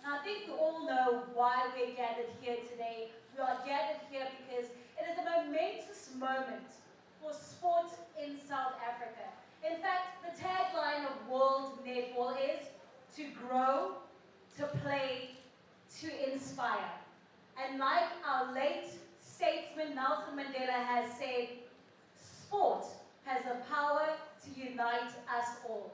Now, I think you all know why we're gathered here today. We are gathered here because it is a momentous moment for sport in South Africa. In fact, the tagline of World Netball is to grow, to play, to inspire. And like our late statesman Nelson Mandela has said, sport has the power to unite us all.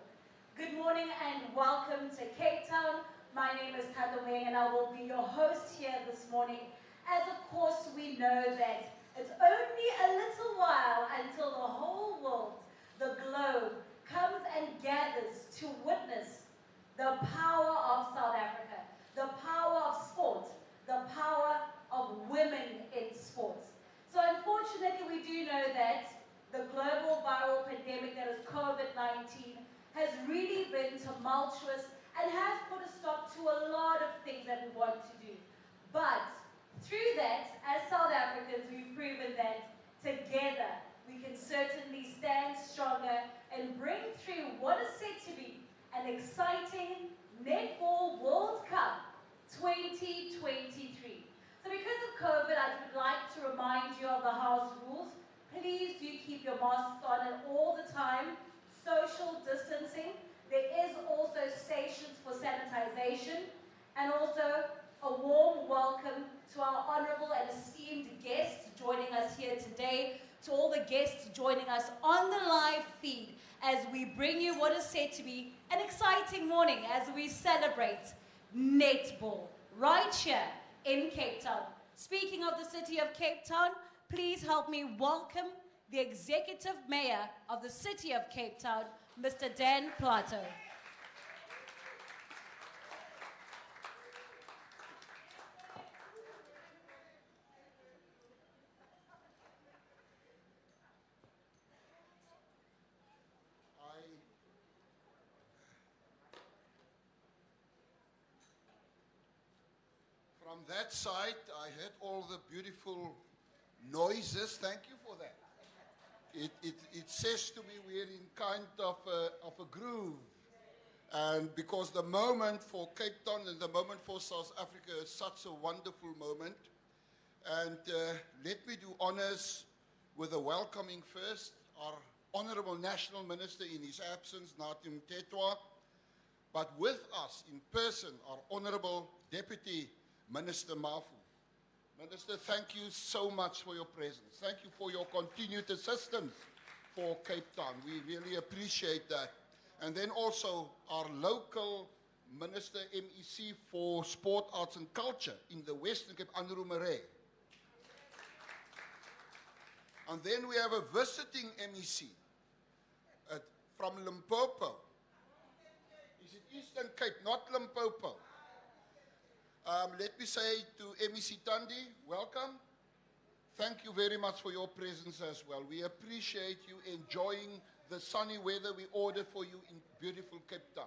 Good morning and welcome to Cape Town. My name is Thandaweng and I will be your host here this morning. As of course we know that it's only a little while until the whole world, the globe, comes and gathers to witness the power of South Africa, the power of sport, the power of women in sports. So unfortunately we do know that the global viral pandemic that is COVID-19 has really been tumultuous and has put a stop to a lot of things that we want to do. But through that, as South Africans, we've proven that together we can certainly stand stronger and bring through what is said to be an exciting Netball World Cup 2023. So because of COVID, I would like to remind you of the house rules. Please do keep your masks on at all the time. Social distancing. There is also stations for sanitization, and also a warm welcome to our honorable and esteemed guests joining us here today, to all the guests joining us on the live feed as we bring you what is said to be an exciting morning as we celebrate Netball right here in Cape Town. Speaking of the city of Cape Town, please help me welcome the Executive Mayor of the City of Cape Town, Mr. Dan Plato. From that side, I heard all the beautiful noises. Thank you for that. It says to me we're in kind of a groove. And because the moment for Cape Town and the moment for South Africa is such a wonderful moment. And let me do honors with a welcoming first, our Honorable National Minister in his absence, Nathi Mthethwa. But with us in person, our Honorable Deputy Minister Mafu. Minister, thank you so much for your presence. Thank you for your continued assistance for Cape Town. We really appreciate that. And then also our local Minister MEC for Sport, Arts and Culture in the Western Cape, Andrew Murray. And then we have a visiting MEC from Limpopo. Is it Eastern Cape, not Limpopo? Let me say to MEC Tandi, welcome. Thank you very much for your presence as well. We appreciate you enjoying the sunny weather we ordered for you in beautiful Cape Town.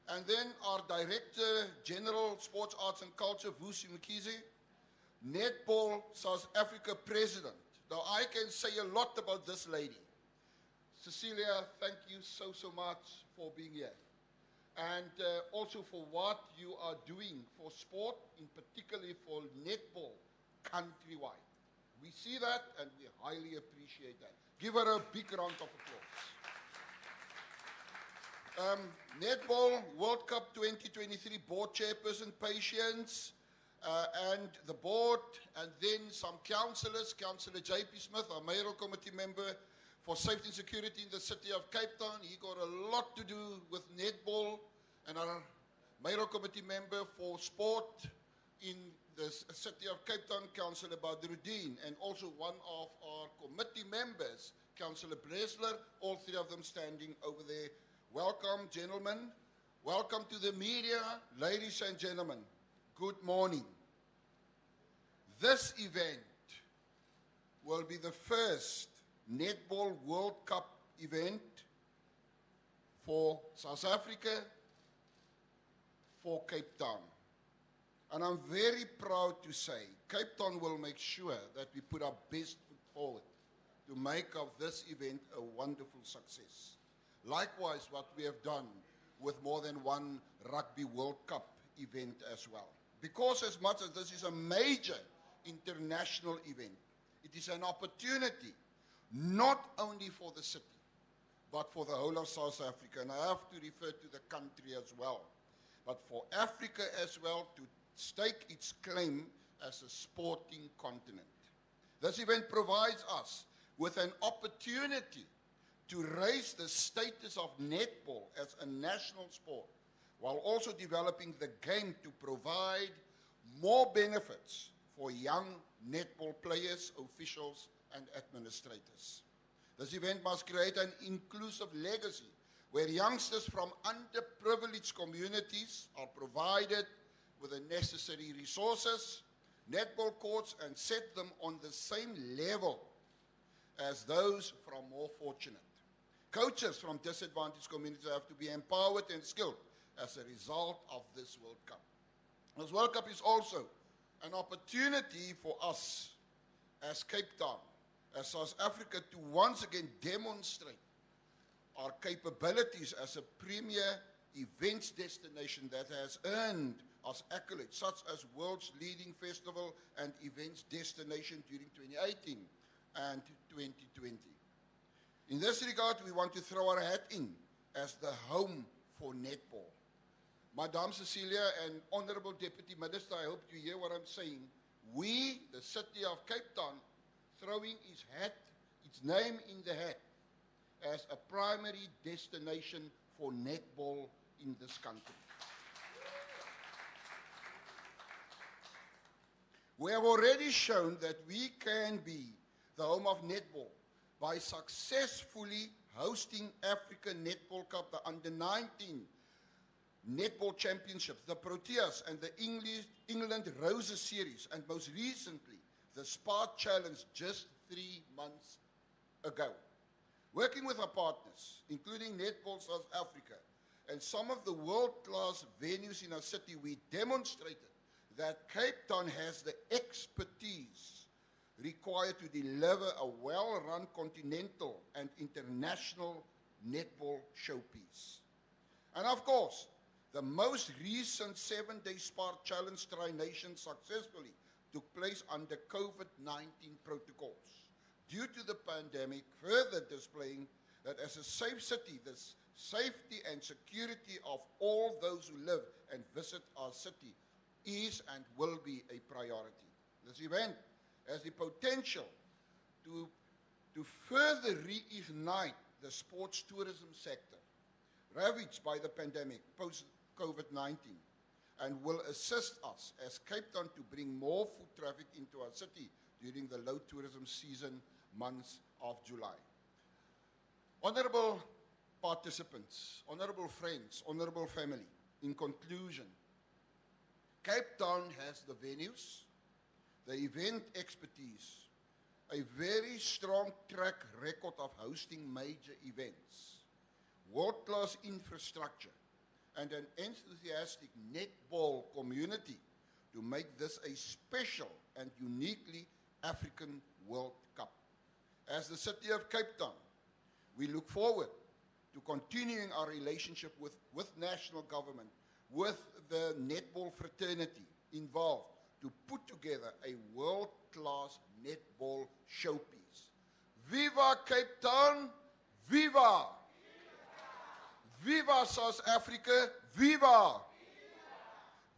And then our Director General, Sports, Arts and Culture, Vusi Mkhize, Netball South Africa President. Now I can say a lot about this lady. Cecilia, thank you so much for being here. And also for what you are doing for sport, in particularly for netball countrywide. We see that and we highly appreciate that. Give her a big round of applause. Netball World Cup 2023 Board Chairperson, Patience, and the board, and then some councillors, Councillor J.P. Smith, our mayoral committee member for safety and security in the city of Cape Town. He got a lot to do with netball, and our mayoral committee member for sport in the city of Cape Town, Councillor Badruddin, and also one of our committee members, Councillor Bresler, all three of them standing over there. Welcome, gentlemen. Welcome to the media, ladies and gentlemen. Good morning. This event will be the first Netball World Cup event for South Africa, for Cape Town. And I'm very proud to say Cape Town will make sure that we put our best foot forward to make of this event a wonderful success. Likewise, what we have done with more than one Rugby World Cup event as well. Because as much as this is a major international event, it is an opportunity not only for the city, but for the whole of South Africa. And I have to refer to the country as well, but for Africa as well to stake its claim as a sporting continent. This event provides us with an opportunity to raise the status of netball as a national sport, while also developing the game to provide more benefits for young netball players, officials, and administrators. This event must create an inclusive legacy where youngsters from underprivileged communities are provided with the necessary resources, netball courts, and set them on the same level as those from more fortunate. Coaches from disadvantaged communities have to be empowered and skilled as a result of this World Cup. This World Cup is also an opportunity for us as Cape Town, as South Africa, to once again demonstrate our capabilities as a premier events destination that has earned us accolades such as world's leading festival and events destination during 2018 and 2020. In this regard, we want to throw our hat in as the home for netball. Madame Cecilia and Honorable Deputy Minister, I hope you hear what I'm saying. We, the city of Cape Town, throwing its name in the hat as a primary destination for netball in this country. We have already shown that we can be the home of netball by successfully hosting African Netball Cup, the Under-19 Netball Championships, the Proteas and the England Roses Series, and most recently, the Spa Challenge just 3 months ago. Working with our partners, including Netball South Africa, and some of the world-class venues in our city, we demonstrated that Cape Town has the expertise required to deliver a well-run continental and international netball showpiece. And of course, the most recent 7-day Spark Challenge Tri-Nation successfully took place under COVID-19 protocols. Due to the pandemic, further displaying that as a safe city, the safety and security of all those who live and visit our city is and will be a priority. This event has the potential to further reignite the sports tourism sector, ravaged by the pandemic post-COVID-19, and will assist us as Cape Town to bring more foot traffic into our city during the low tourism season months of July. Honorable participants, honorable friends, honorable family, in conclusion, Cape Town has the venues, the event expertise, a very strong track record of hosting major events, world-class infrastructure, and an enthusiastic netball community to make this a special and uniquely African World Cup. As the city of Cape Town, we look forward to continuing our relationship with national government, with the netball fraternity involved, to put together a world-class netball showpiece. Viva Cape Town! Viva! Viva South Africa! Viva!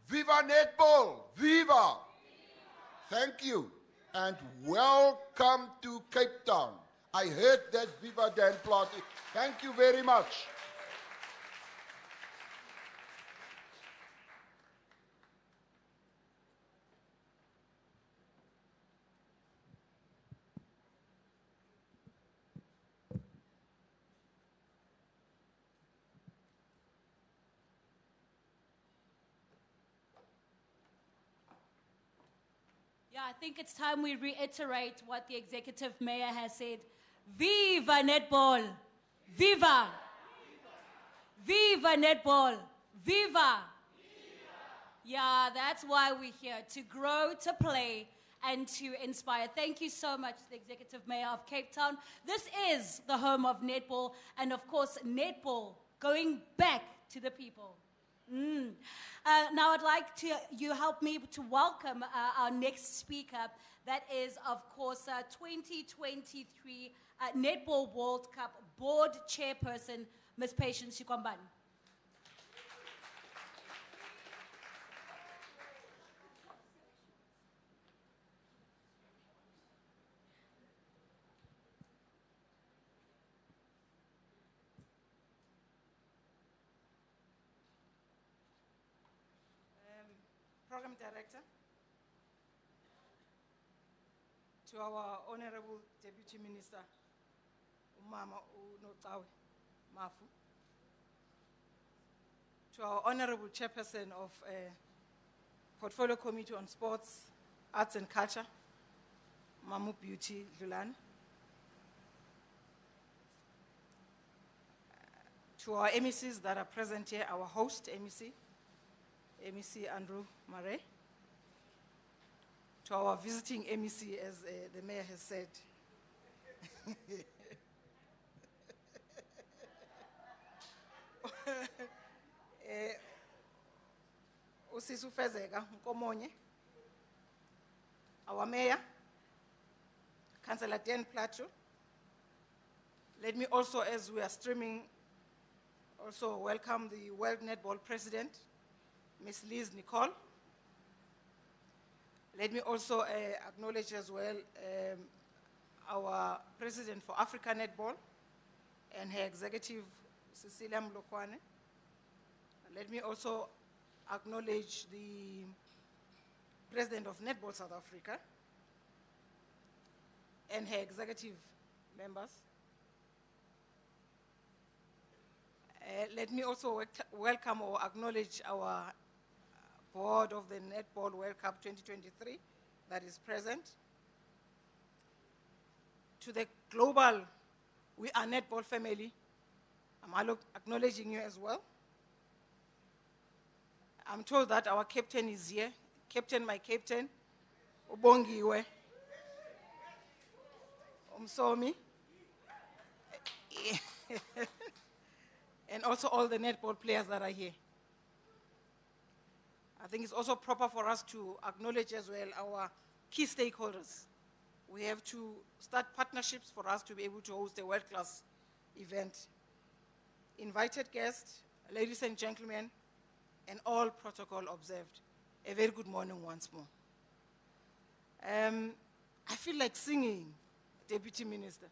Viva netball! Viva! Thank you, and welcome to Cape Town. I heard that Viva Dan Plati. Thank you very much. Yeah, I think it's time we reiterate what the executive mayor has said. Viva netball! Viva! Viva netball! Viva! Yeah, that's why we're here, to grow, to play, and to inspire. Thank you so much to the executive mayor of Cape Town. This is the home of netball, and of course, netball going back to the people. Now I'd like you help me to welcome our next speaker. That is, of course, 2023 Netball World Cup Board Chairperson, Ms. Patience Shikwambani. Program Director, to our Honorable Deputy Minister, Umama Unotawe Mafu, to our Honorable Chairperson of Portfolio Committee on Sports, Arts and Culture, Mamu Beauty Lulan, to our MECs that are present here, our host MEC Andrew Murray, to our visiting MEC, as the mayor has said. Usisu Fezega Nkomonye, our mayor, Councillor Dan Plateau. Let me also, as we are streaming, also welcome the World Netball President, Ms. Liz Nicole. Let me also acknowledge as well our President for Africa Netball and her executive, Cecilia Mlokwane. Let me also acknowledge the President of Netball South Africa and her executive members. Let me also welcome or acknowledge our board of the Netball World Cup 2023 that is present. To the global We Are Netball family, I'm acknowledging you as well. I'm told that our captain is here. Captain, my captain, Ubongiwe, Umsomi. And also all the netball players that are here. I think it's also proper for us to acknowledge as well our key stakeholders. We have to start partnerships for us to be able to host a world-class event. Invited guests, ladies and gentlemen, and all protocol observed. A very good morning once more. I feel like singing, Deputy Minister.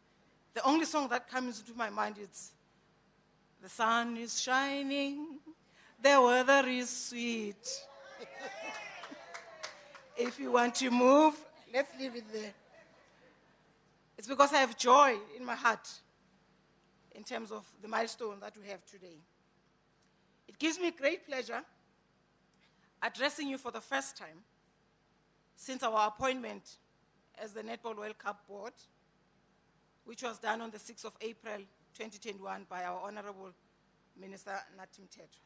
The only song that comes into my mind is, the sun is shining, the weather is sweet. If you want to move, let's leave it there. It's because I have joy in my heart in terms of the milestone that we have today. It gives me great pleasure addressing you for the first time since our appointment as the Netball World Cup Board, which was done on the 6th of April 2021 by our Honorable Minister Nathi Mthethwa.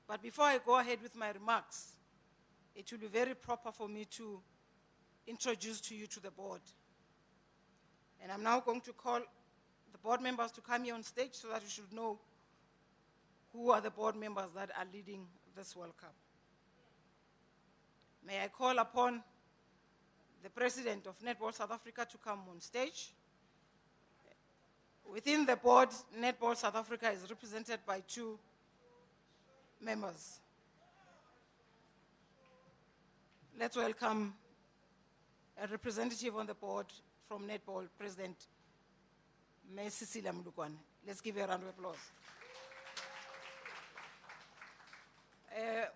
But before I go ahead with my remarks, it will be very proper for me to introduce to you to the board. And I'm now going to call the board members to come here on stage so that you should know who are the board members that are leading this World Cup. May I call upon the President of Netball South Africa to come on stage. Within the board, Netball South Africa is represented by 2 members. Let's welcome a representative on the board from Netball, President Ms. Cecilia Mlokwane. Let's give her a round of applause.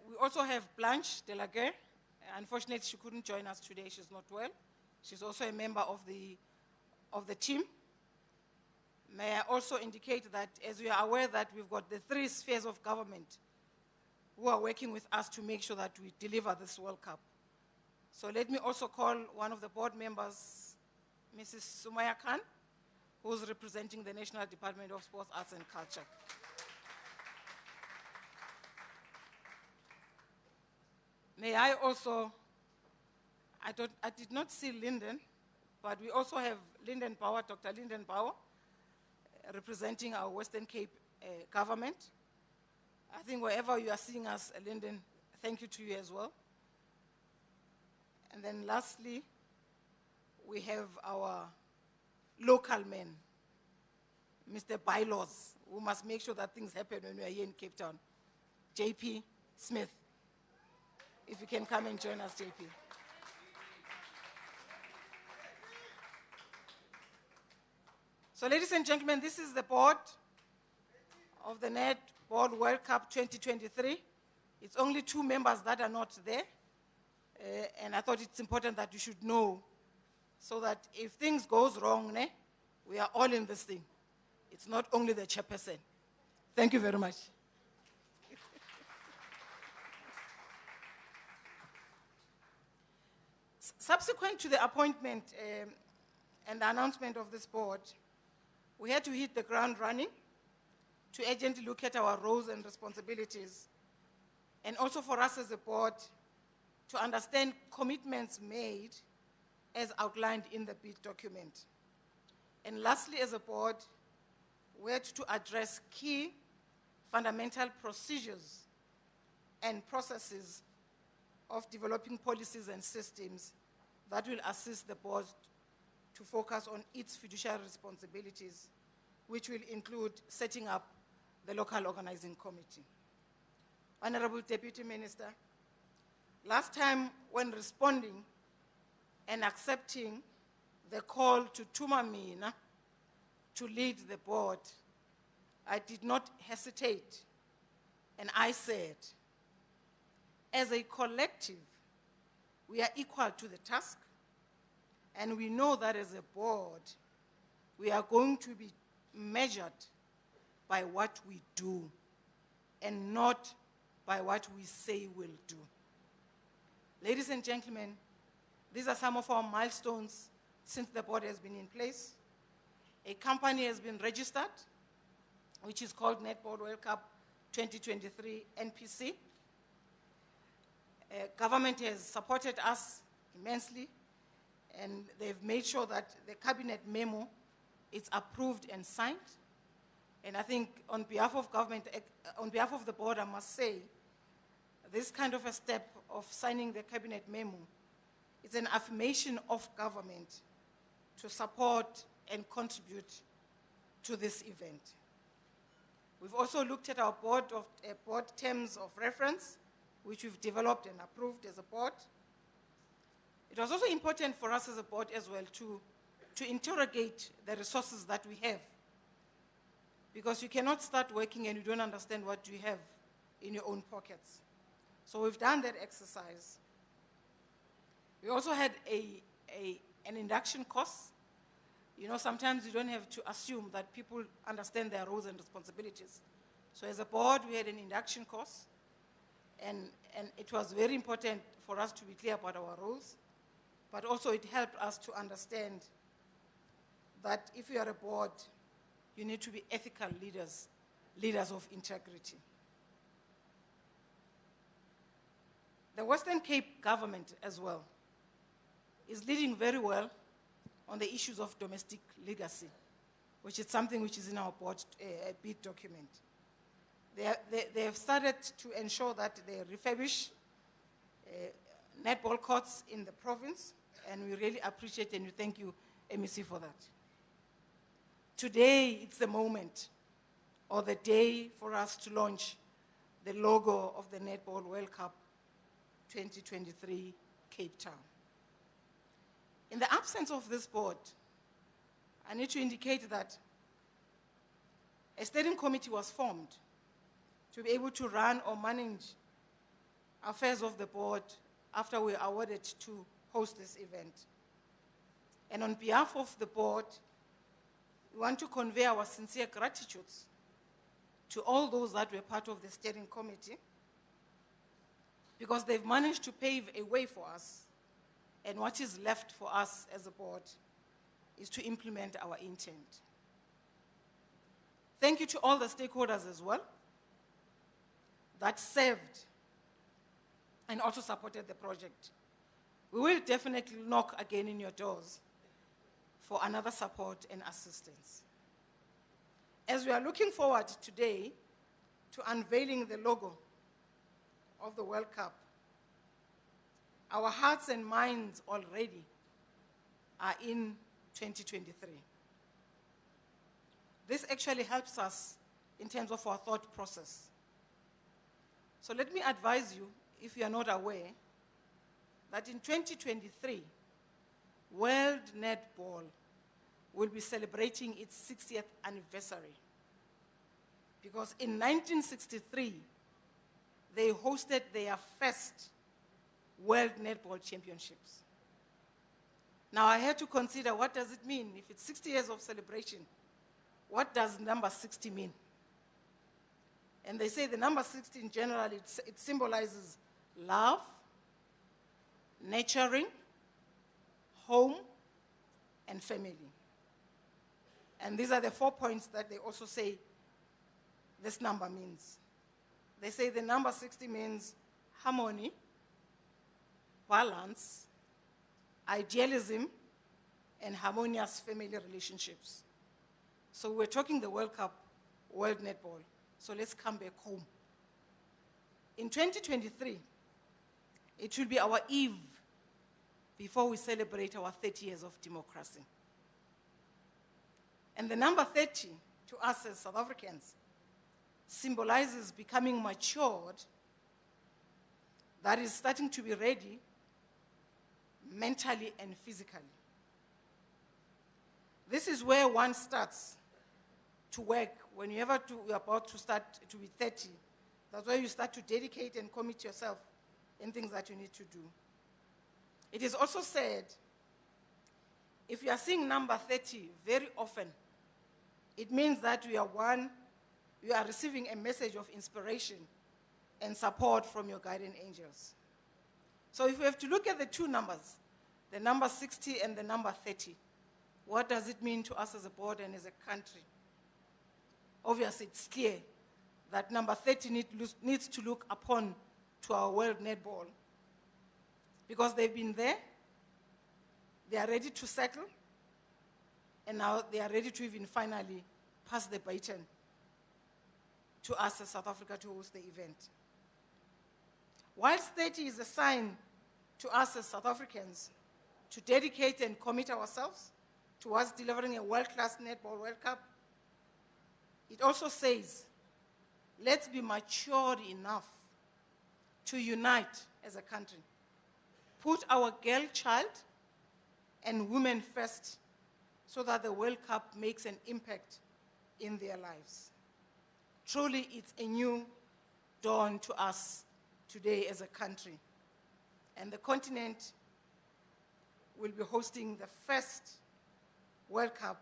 We also have Blanche Delaguerre. Unfortunately, she couldn't join us today. She's not well. She's also a member of the team. May I also indicate that, as we are aware that we've got the 3 spheres of government who are working with us to make sure that we deliver this World Cup. So let me also call one of the board members, Mrs. Sumaya Khan, who's representing the National Department of Sports, Arts and Culture. May I also, I did not see Lyndon, but we also have Lyndon Bauer, Dr. Lyndon Bauer, representing our Western Cape government. I think wherever you are seeing us, Lyndon, thank you to you as well. And then lastly, we have our local man, Mr. Bylaws, who must make sure that things happen when we are here in Cape Town. JP Smith, if you can come and join us, JP. So ladies and gentlemen, this is the board of the Netball World Cup 2023. It's only 2 members that are not there. And I thought it's important that you should know, so that if things goes wrong, we are all in this thing. It's not only the chairperson. Thank you very much. Subsequent to the appointment and the announcement of this board, we had to hit the ground running to urgently look at our roles and responsibilities, and also for us as a board to understand commitments made as outlined in the bid document. And lastly, as a board, we had to address key fundamental procedures and processes of developing policies and systems that will assist the board to focus on its fiduciary responsibilities, which will include setting up the local organizing committee. Honorable Deputy Minister, last time when responding and accepting the call to Tuma Mina to lead the board, I did not hesitate, and I said, as a collective, we are equal to the task, and we know that as a board, we are going to be measured by what we do and not by what we say we'll do. Ladies and gentlemen, these are some of our milestones since the board has been in place. A company has been registered, which is called Netball World Cup 2023 NPC. Government has supported us immensely, and they've made sure that the cabinet memo is approved and signed. And I think on behalf of government, on behalf of the board, I must say, this kind of a step of signing the cabinet memo is an affirmation of government to support and contribute to this event. We've also looked at our board terms of reference, which we've developed and approved as a board. It was also important for us as a board as well to interrogate the resources that we have, because you cannot start working and you don't understand what you have in your own pockets. So we've done that exercise. We also had an induction course. You know, sometimes you don't have to assume that people understand their roles and responsibilities. So as a board, we had an induction course, and it was very important for us to be clear about our roles, but also it helped us to understand that if you are a board, you need to be ethical leaders, leaders of integrity. The Western Cape government as well is leading very well on the issues of domestic legacy, which is something which is in our board bid document. They have started to ensure that they refurbish netball courts in the province, and we really appreciate and we thank you, MEC, for that. Today, it's the moment or the day for us to launch the logo of the Netball World Cup 2023 Cape Town. In the absence of this board, I need to indicate that a steering committee was formed to be able to run or manage affairs of the board after we were awarded to host this event. And on behalf of the board, we want to convey our sincere gratitudes to all those that were part of the steering committee, because they've managed to pave a way for us, and what is left for us as a board is to implement our intent. Thank you to all the stakeholders as well that served and also supported the project. We will definitely knock again in your doors for another support and assistance. As we are looking forward today to unveiling the logo of the World Cup, our hearts and minds already are in 2023. This actually helps us in terms of our thought process. So let me advise you, if you are not aware, that in 2023, World Netball will be celebrating its 60th anniversary. Because in 1963, they hosted their first World Netball Championships. Now I had to consider, what does it mean? If it's 60 years of celebration, what does number 60 mean? And they say the number 60 in general, it symbolizes love, nurturing, home, and family. And these are the 4 points that they also say this number means. They say the number 60 means harmony, balance, idealism, and harmonious family relationships. So we're talking the World Cup, World Netball. So let's come back home. In 2023, it will be our eve before we celebrate our 30 years of democracy. And the number 30, to us as South Africans, symbolizes becoming matured, that is starting to be ready mentally and physically. This is where one starts to work. Whenever you're about to start to be 30, that's where you start to dedicate and commit yourself in things that you need to do. It is also said, if you are seeing number 30 very often, it means that you are receiving a message of inspiration and support from your guardian angels. So if we have to look at the two numbers, the number 60 and the number 30, what does it mean to us as a board and as a country? Obviously, it's clear that number 30 needs to look upon to our World Netball, because they've been there, they are ready to settle, and now they are ready to even finally pass the baton to us as South Africa to host the event. Whilst 30 is a sign to us as South Africans to dedicate and commit ourselves towards delivering a world-class Netball World Cup, it also says, let's be matured enough to unite as a country. Put our girl child and women first so that the World Cup makes an impact in their lives. Truly, it's a new dawn to us today as a country. And the continent will be hosting the first World Cup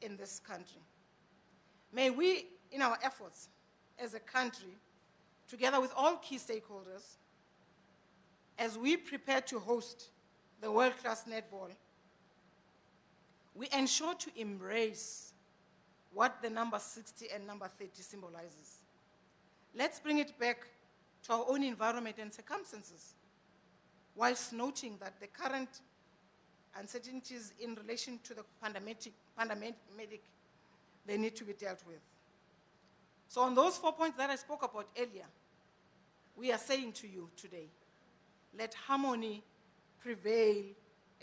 in this country. May we, in our efforts as a country, together with all key stakeholders, as we prepare to host the world-class netball, we ensure to embrace what the number 60 and number 30 symbolizes. Let's bring it back to our own environment and circumstances, whilst noting that the current uncertainties in relation to the pandemic, they need to be dealt with. So on those 4 points that I spoke about earlier, we are saying to you today, let harmony prevail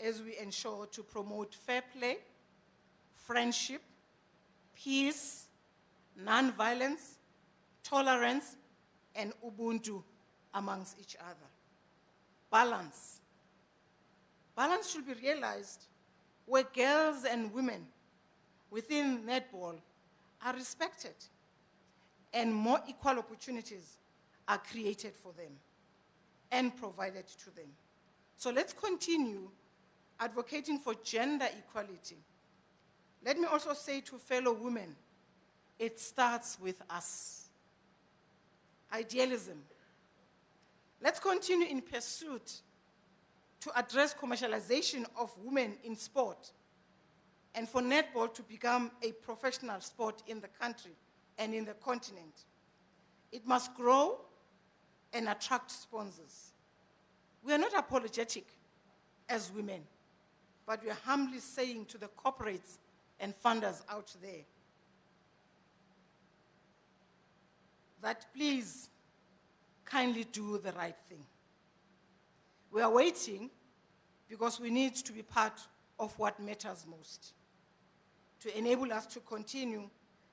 as we ensure to promote fair play, friendship, peace, non-violence, tolerance, and Ubuntu amongst each other. Balance. Balance should be realized where girls and women within netball are respected and more equal opportunities are created for them and provided to them. So let's continue advocating for gender equality. Let me also say to fellow women, it starts with us. Idealism. Let's continue in pursuit to address commercialization of women in sport and for netball to become a professional sport in the country and in the continent. It must grow and attract sponsors. We are not apologetic as women, but we are humbly saying to the corporates and funders out there, that please kindly do the right thing. We are waiting because we need to be part of what matters most, to enable us to continue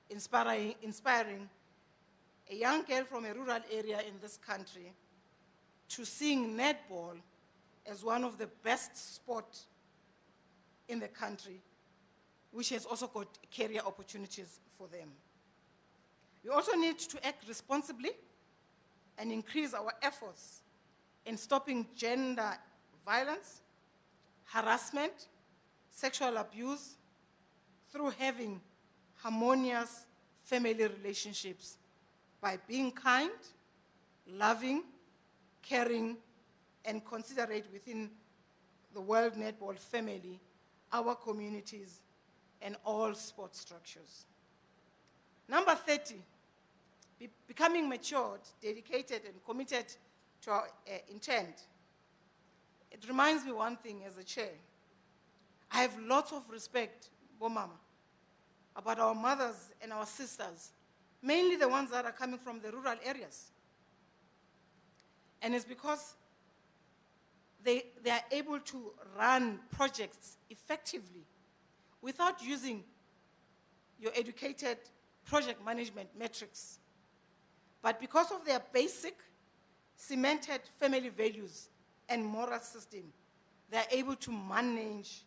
inspiring a young girl from a rural area in this country to sing netball as one of the best sports in the country, which has also got career opportunities for them. We also need to act responsibly and increase our efforts in stopping gender violence, harassment, sexual abuse through having harmonious family relationships by being kind, loving, caring, and considerate within the World Netball family, our communities, and all sports structures. Number 30, becoming matured, dedicated, and committed to our intent. It reminds me one thing as a chair. I have lots of respect, Bomama, about our mothers and our sisters, mainly the ones that are coming from the rural areas. And it's because they are able to run projects effectively without using your educated project management metrics. But because of their basic, cemented family values and moral system, they are able to manage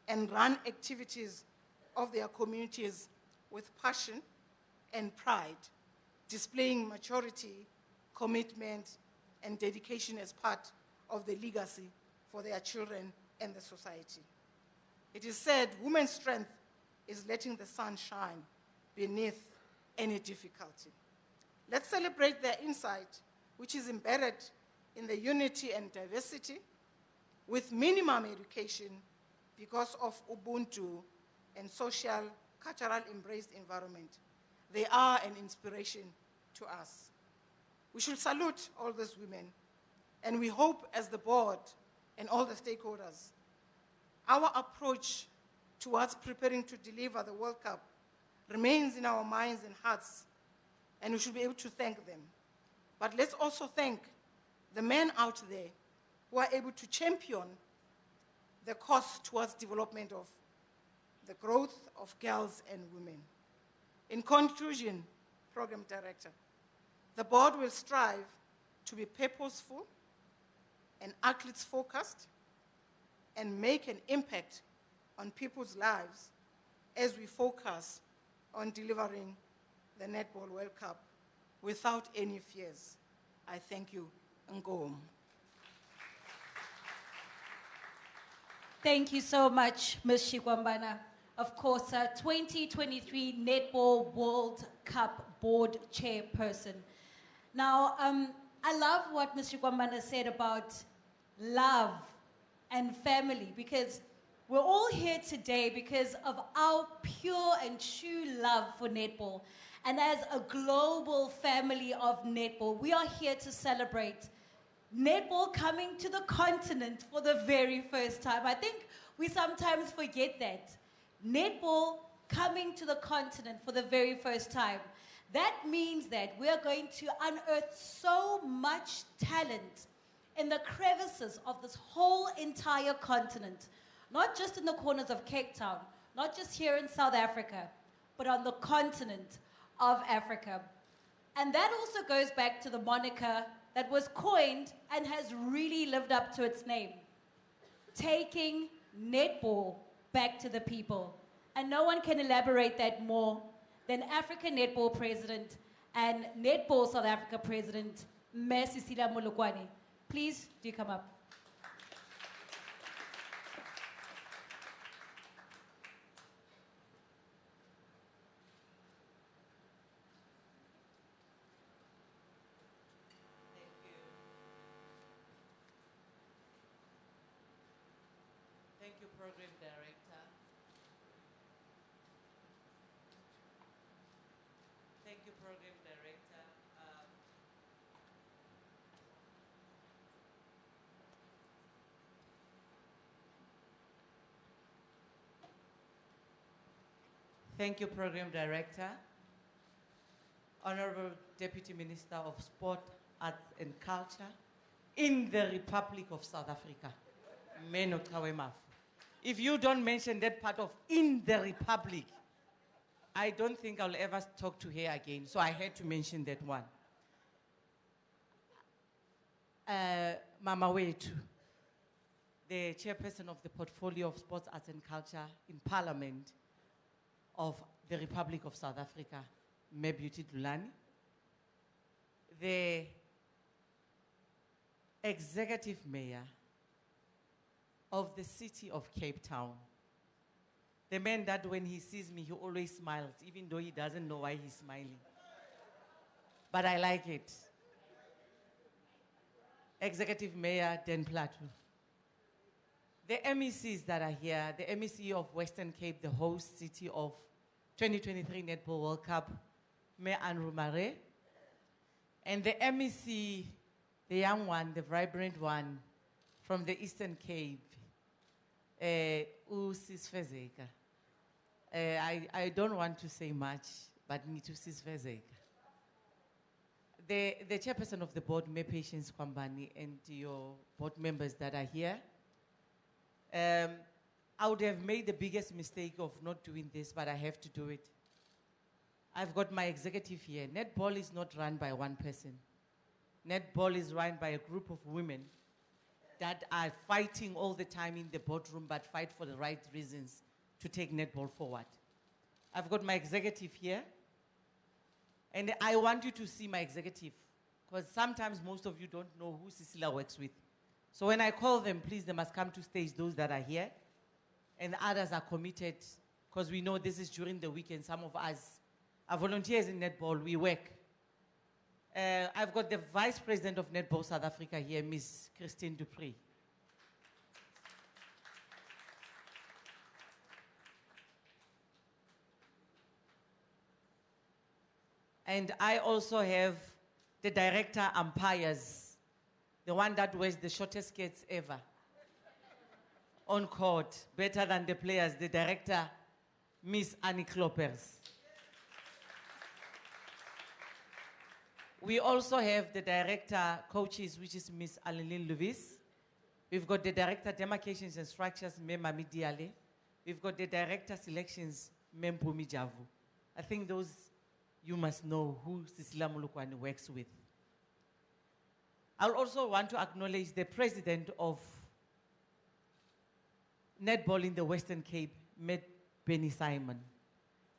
and run activities of their communities with passion and pride, displaying maturity, commitment, and dedication as part of the legacy for their children and the society. It is said, women's strength is letting the sun shine beneath any difficulty. Let's celebrate their insight, which is embedded in the unity and diversity, with minimum education because of Ubuntu and social, cultural embraced environment. They are an inspiration to us. We should salute all these women, and we hope as the board and all the stakeholders, our approach towards preparing to deliver the World Cup remains in our minds and hearts, and we should be able to thank them. But let's also thank the men out there who are able to champion the cause towards development of the growth of girls and women. In conclusion, Program Director, the board will strive to be purposeful and athletes-focused and make an impact on people's lives as we focus on delivering the Netball World Cup without any fears. I thank you. Ngom. Thank you so much, Ms. Shikwambana. Of course, 2023 Netball World Cup Board Chairperson. Now, I love what Ms. Shikwambana said about love and family, because we're all here today because of our pure and true love for netball. And as a global family of netball, we are here to celebrate netball coming to the continent for the very first time. I think we sometimes forget that. Netball coming to the continent for the very first time. That means that we are going to unearth so much talent in the crevices of this whole entire continent. Not just in the corners of Cape Town, not just here in South Africa, but on the continent of Africa. And that also goes back to the moniker that was coined and has really lived up to its name. Taking netball back to the people. And no one can elaborate that more than African Netball President and Netball South Africa President, Ms. Cecilia Molokwane. Please do come up. Thank you, Program Director. Thank you, Program Director. Thank you, Program Director. Honorable Deputy Minister of Sport, Arts and Culture in the Republic of South Africa. Meno Kawemaf. If you don't mention that part of in the Republic, I don't think I'll ever talk to her again. So I had to mention that one. Mama Wetu, the chairperson of the Portfolio of Sports, Arts and Culture in Parliament of the Republic of South Africa, Me Beauty Dulani, the executive mayor of the city of Cape Town, the man that when he sees me, he always smiles, even though he doesn't know why he's smiling. But I like it. Executive Mayor Dan Plato. The MECs that are here, the MEC of Western Cape, the host city of 2023 Netball World Cup, Mayor Andrew Mare, and the MEC, the young one, the vibrant one, from the Eastern Cape, Usis Fezeka. I don't want to say much, but need to Sis Fezeka. The chairperson of the board, May Patience Kwambani, and your board members that are here. I would have made the biggest mistake of not doing this, but I have to do it. I've got my executive here. Netball is not run by one person. Netball is run by a group of women that are fighting all the time in the boardroom, but fight for the right reasons to take netball forward. I've got my executive here. And I want you to see my executive, because sometimes most of you don't know who Cecilia works with. So when I call them, please, they must come to stage, those that are here. And the others are committed, because we know this is during the weekend. Some of us are volunteers in netball, we work. I've got the Vice President of Netball South Africa here, Ms. Christine Dupree. And I also have the director umpires, the one that wears the shortest skirts ever on court, better than the players, the director, Miss Annie Kloppers. We also have the director coaches, which is Miss Aline Luvis. We've got the director demarcations and structures, Mem Mami Diale. We've got the director selections, Mem Pumi Javu. I think those you must know who Cecilia Mulukwani works with. I'll also want to acknowledge the president of Netball in the Western Cape, Met Benny Simon,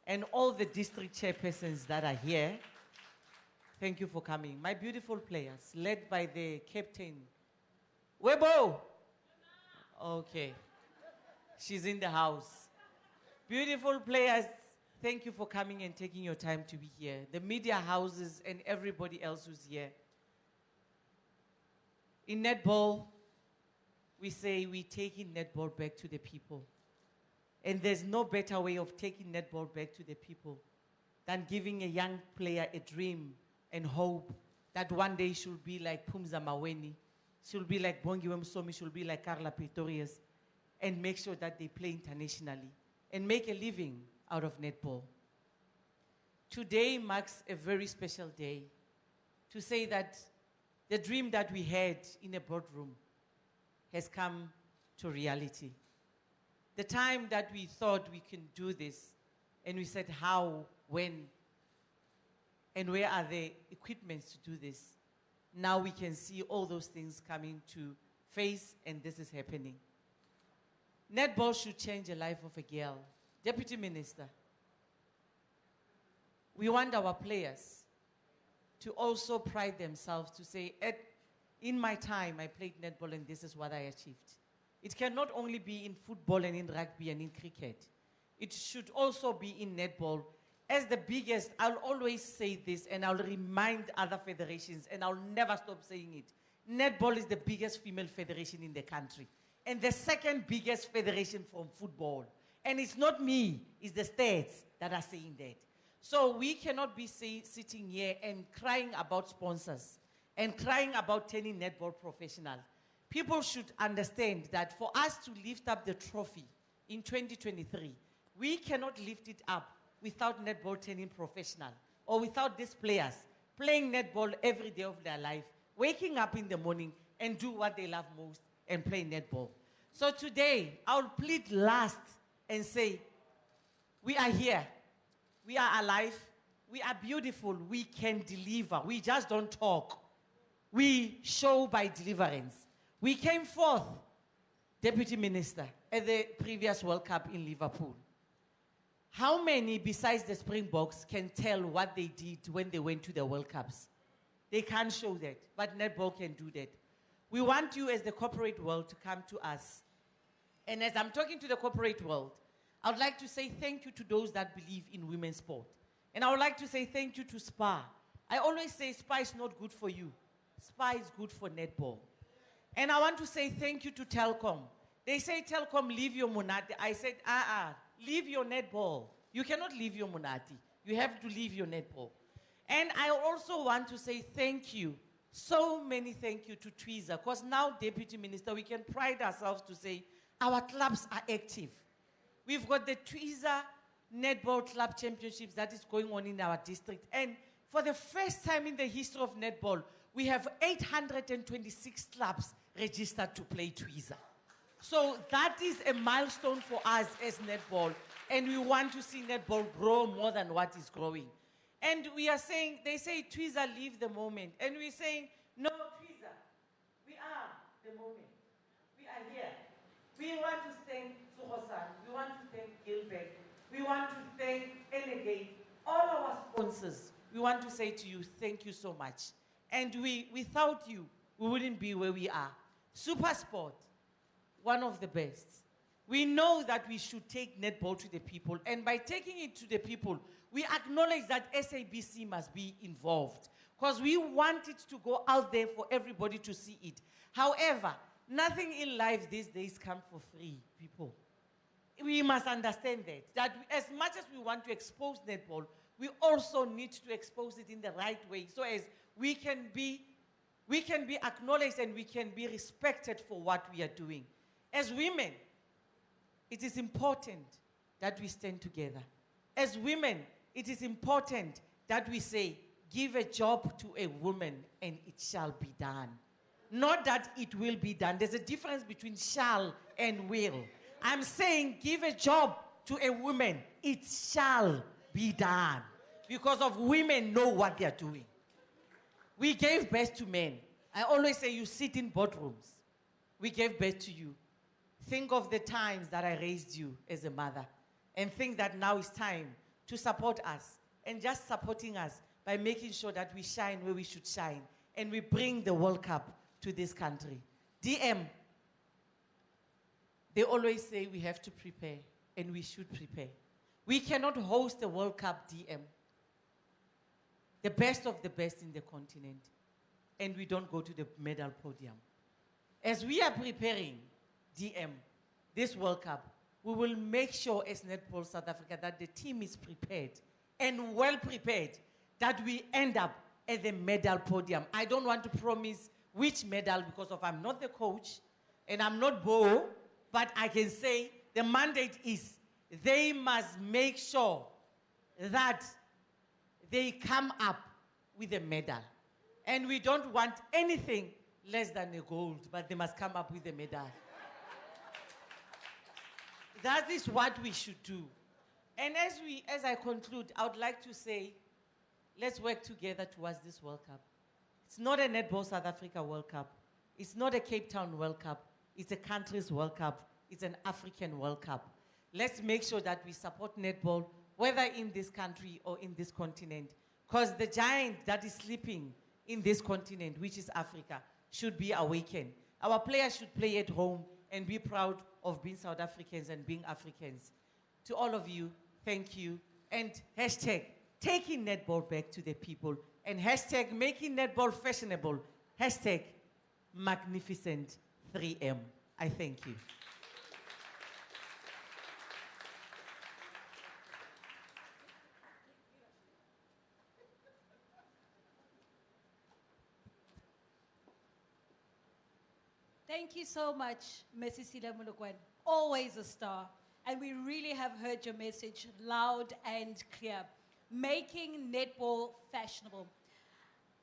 and all the district chairpersons that are here. Thank you for coming. My beautiful players, led by the captain. Webo! Okay. She's in the house. Beautiful players, thank you for coming and taking your time to be here. The media houses and everybody else who's here. In netball, we say we're taking netball back to the people. And there's no better way of taking netball back to the people than giving a young player a dream and hope that one day she'll be like Pumza Maweni, she'll be like Bongiwe Msomi, she'll be like Carla Pretorius, and make sure that they play internationally and make a living out of netball. Today marks a very special day to say that the dream that we had in a boardroom has come to reality. The time that we thought we can do this, and we said how, when, and where are the equipments to do this? Now we can see all those things coming to face, and this is happening. Netball should change the life of a girl. Deputy Minister, we want our players to also pride themselves to say, in my time, I played netball and this is what I achieved. It cannot only be in football and in rugby and in cricket. It should also be in netball. As the biggest, I'll always say this, and I'll remind other federations, and I'll never stop saying it. Netball is the biggest female federation in the country, and the second biggest federation from football. And it's not me, it's the states that are saying that. So we cannot be sitting here and crying about sponsors and crying about turning netball professional. People should understand that for us to lift up the trophy in 2023, we cannot lift it up without netball turning professional. or without these players playing netball every day of their life, waking up in the morning and do what they love most and play netball. So today, I'll plead last and say, we are here. We are alive. We are beautiful. We can deliver. We just don't talk. We show by deliverance. We came forth, Deputy Minister, at the previous World Cup in Liverpool. How many, besides the Springboks, can tell what they did when they went to the World Cups? They can't show that, but netball can do that. We want you as the corporate world to come to us. And as I'm talking to the corporate world, I would like to say thank you to those that believe in women's sport. And I would like to say thank you to SPA. I always say SPA is not good for you. SPA is good for netball. And I want to say thank you to Telkom. They say, Telkom, leave your Monati. I said, leave your netball. You cannot leave your Monati. You have to leave your netball. And I also want to say thank you, so many thank you to Twiza, because now, Deputy Minister, we can pride ourselves to say our clubs are active. We've got the Twiza Netball Club Championships that is going on in our district. And for the first time in the history of netball, we have 826 clubs registered to play Twiza. So that is a milestone for us as netball. And we want to see netball grow more than what is growing. And we are saying, they say, Twiza, leave the moment. And we're saying, no, Twiza, we are the moment. We are here. We want to thank Suhosan. We want to thank Gilbert. We want to thank Enegate, all our sponsors. We want to say to you, thank you so much. And without you, we wouldn't be where we are. Supersport, one of the best. We know that we should take netball to the people. And by taking it to the people, we acknowledge that SABC must be involved. Because we want it to go out there for everybody to see it. However, nothing in life these days comes for free, people. We must understand that as much as we want to expose netball, we also need to expose it in the right way, so as we can be acknowledged and we can be respected for what we are doing. As women, it is important that we stand together. As women, it is important that we say, give a job to a woman and it shall be done. Not that it will be done. There's a difference between shall and will. I'm saying give a job to a woman, it shall be done. Because of women know what they are doing. We gave birth to men. I always say you sit in boardrooms. We gave birth to you. Think of the times that I raised you as a mother. And think that now is time to support us. And just supporting us by making sure that we shine where we should shine. And we bring the World Cup to this country. DM, they always say we have to prepare. And we should prepare. We cannot host the World Cup DM. The best of the best in the continent. And we don't go to the medal podium. As we are preparing DM, this World Cup, we will make sure as Netball South Africa that the team is prepared and well prepared, that we end up at the medal podium. I don't want to promise which medal because I'm not the coach and I'm not Bo, but I can say the mandate is they must make sure that they come up with a medal. And we don't want anything less than a gold, but they must come up with a medal. That is what we should do. And as I conclude, I would like to say, let's work together towards this World Cup. It's not a Netball South Africa World Cup. It's not a Cape Town World Cup. It's a country's World Cup. It's an African World Cup. Let's make sure that we support netball, whether in this country or in this continent. Because the giant that is sleeping in this continent, which is Africa, should be awakened. Our players should play at home and be proud of being South Africans and being Africans. To all of you, thank you. And hashtag, taking netball back to the people. And hashtag, making netball fashionable. Hashtag, magnificent 3M. I thank you. Thank you so much, Mrs. Sila Mulukwan. Always a star. And we really have heard your message loud and clear. making netball fashionable.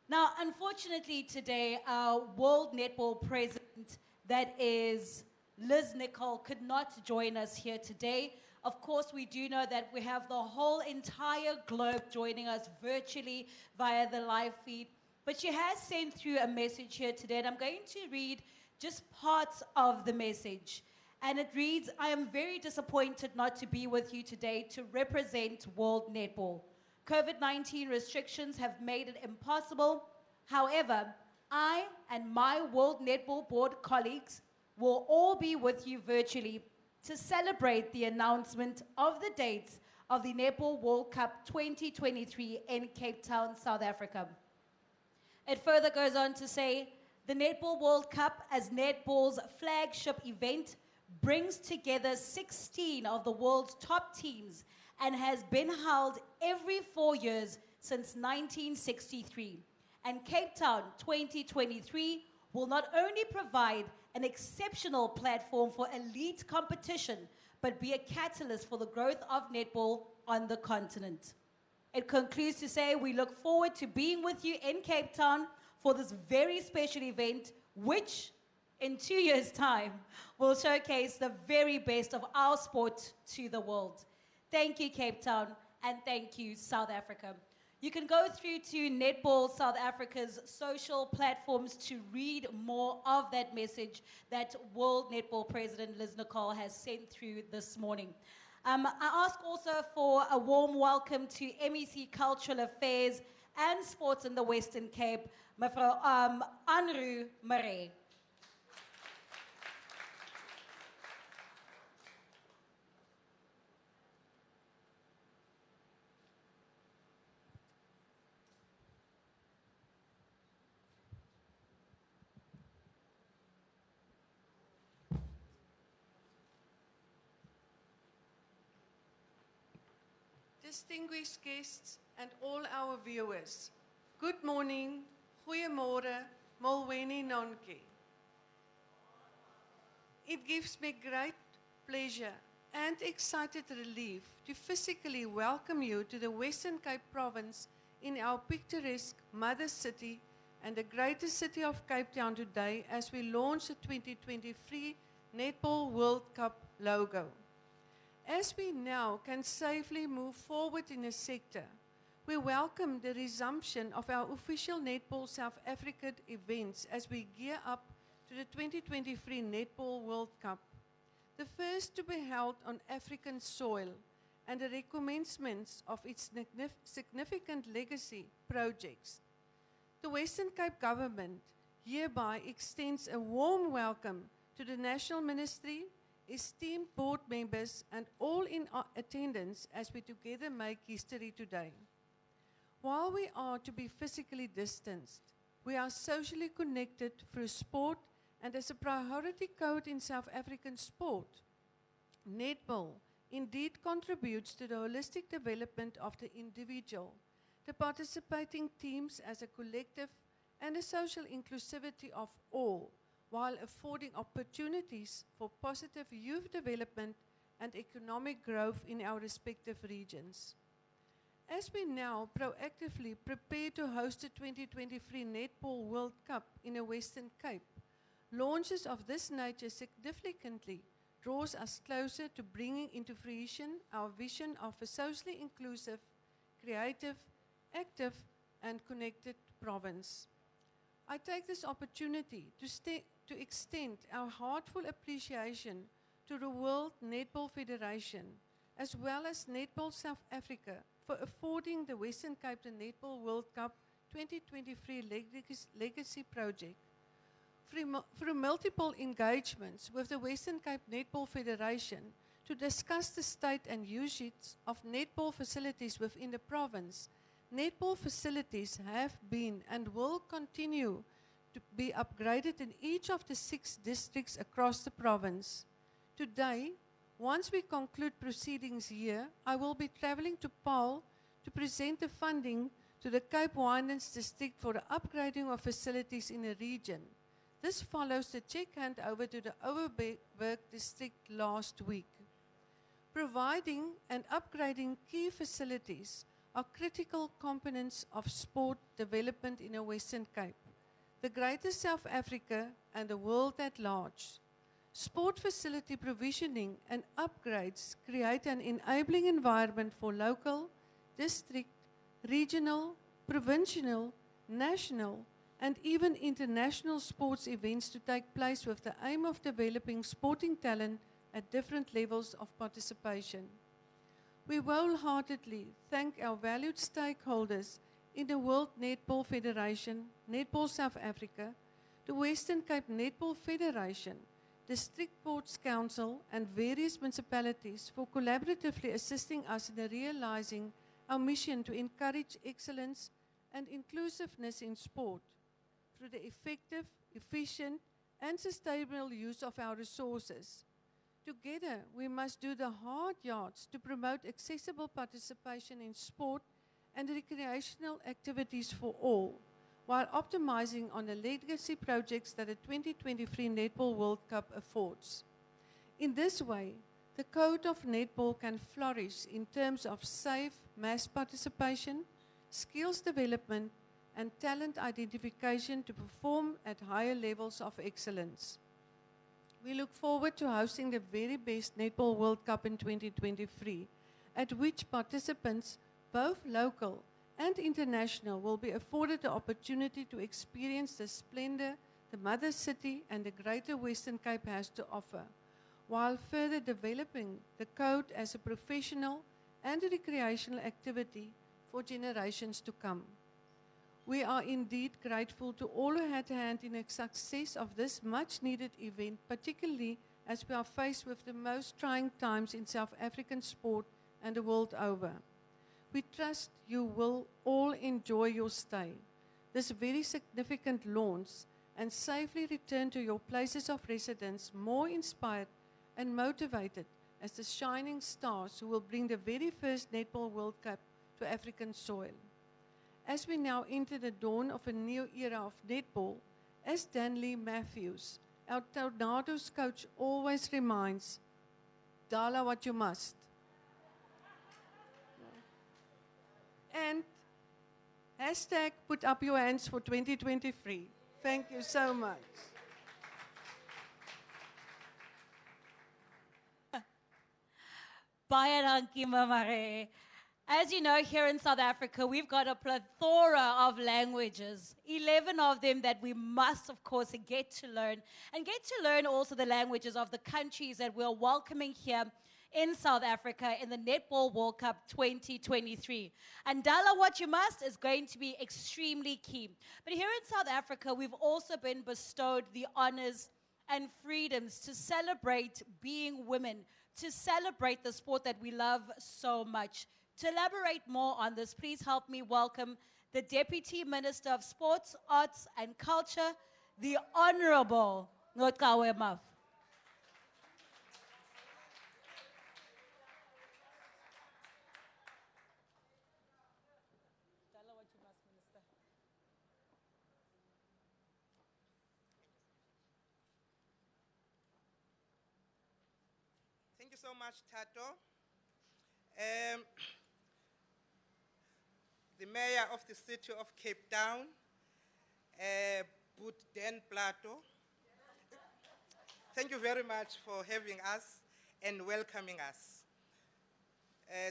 Now, unfortunately today, our World Netball president, that is Liz Nicole, could not join us here today. Of course, we do know that we have the whole entire globe joining us virtually via the live feed. But she has sent through a message here today, and I'm going to read just parts of the message. And it reads, I am very disappointed not to be with you today to represent World Netball. COVID-19 restrictions have made it impossible. However, I and my World Netball Board colleagues will all be with you virtually to celebrate the announcement of the dates of the Netball World Cup 2023 in Cape Town, South Africa. It further goes on to say, the Netball World Cup, as netball's flagship event, brings together 16 of the world's top teams and has been held every 4 years since 1963. And Cape Town 2023 will not only provide an exceptional platform for elite competition, but be a catalyst for the growth of netball on the continent. It concludes to say, we look forward to being with you in Cape Town for this very special event, which in 2 years' time will showcase the very best of our sport to the world. Thank you, Cape Town, and thank you, South Africa. You can go through to Netball South Africa's social platforms to read more of that message that World Netball President Liz Nicole has sent through this morning. I ask also for a warm welcome to MEC Cultural Affairs and Sports in the Western Cape, Mevrou Anru Marais. Distinguished guests and all our viewers, good morning, goeiemorgen, molweni nonke. It gives me great pleasure and excited relief to physically welcome you to the Western Cape province in our picturesque mother city and the greatest city of Cape Town today as we launch the 2023 Netball World Cup logo. As we now can safely move forward in the sector, we welcome the resumption of our official Netball South Africa events as we gear up to the 2023 Netball World Cup, the first to be held on African soil and the recommencements of its significant legacy projects. The Western Cape Government hereby extends a warm welcome to the National Ministry, esteemed board members and all in attendance as we together make history today. While we are to be physically distanced, we are socially connected through sport and as a priority code in South African sport. Netball indeed contributes to the holistic development of the individual, the participating teams as a collective and the social inclusivity of all, while affording opportunities for positive youth development and economic growth in our respective regions. As we now proactively prepare to host the 2023 Netball World Cup in the Western Cape, launches of this nature significantly draws us closer to bringing into fruition our vision of a socially inclusive, creative, active and connected province. I take this opportunity to extend our heartfelt appreciation to the World Netball Federation, as well as Netball South Africa, for affording the Western Cape the Netball World Cup 2023 Legacy Project. Through multiple engagements with the Western Cape Netball Federation to discuss the state and usage of netball facilities within the province, netball facilities have been and will continue to be upgraded in each of the 6 districts across the province. Today, once we conclude proceedings here, I will be traveling to Paarl to present the funding to the Cape Winelands district for the upgrading of facilities in the region. This follows the check handover to the Overberg district last week. Providing and upgrading key facilities are critical components of sport development in the Western Cape, the Greater South Africa and the world at large. Sport facility provisioning and upgrades create an enabling environment for local, district, regional, provincial, national, and even international sports events to take place with the aim of developing sporting talent at different levels of participation. We wholeheartedly thank our valued stakeholders in the World Netball Federation, Netball South Africa, the Western Cape Netball Federation, District Sports Council, and various municipalities for collaboratively assisting us in realizing our mission to encourage excellence and inclusiveness in sport through the effective, efficient, and sustainable use of our resources. Together, we must do the hard yards to promote accessible participation in sport and recreational activities for all, while optimizing on the legacy projects that the 2023 Netball World Cup affords. In this way, the code of netball can flourish in terms of safe mass participation, skills development, and talent identification to perform at higher levels of excellence. We look forward to hosting the very best Netball World Cup in 2023, at which participants, both local and international, will be afforded the opportunity to experience the splendor the mother city and the Greater Western Cape has to offer, while further developing the code as a professional and a recreational activity for generations to come. We are indeed grateful to all who had a hand in the success of this much-needed event, particularly as we are faced with the most trying times in South African sport and the world over. We trust you will all enjoy your stay, this very significant launch, and safely return to your places of residence more inspired and motivated as the shining stars who will bring the very first Netball World Cup to African soil. As we now enter the dawn of a new era of netball, as Danley Matthews, our Tornadoes coach, always reminds, Dala what you must. And hashtag put up your hands for 2023. Thank you so much. Baie dankie, Mamare. As you know, here in South Africa, we've got a plethora of languages, 11 of them that we must, of course, get to learn, and get to learn also the languages of the countries that we're welcoming here in South Africa in the Netball World Cup 2023. And Dala What You Must is going to be extremely key. But here in South Africa, we've also been bestowed the honors and freedoms to celebrate being women, to celebrate the sport that we love so much. To elaborate more on this, please help me welcome the Deputy Minister of Sports, Arts and Culture, the Honorable Notkawe Maf. Thank you so much, Tato. The Mayor of the City of Cape Town, Boet Den Plato. Thank you very much for having us and welcoming us.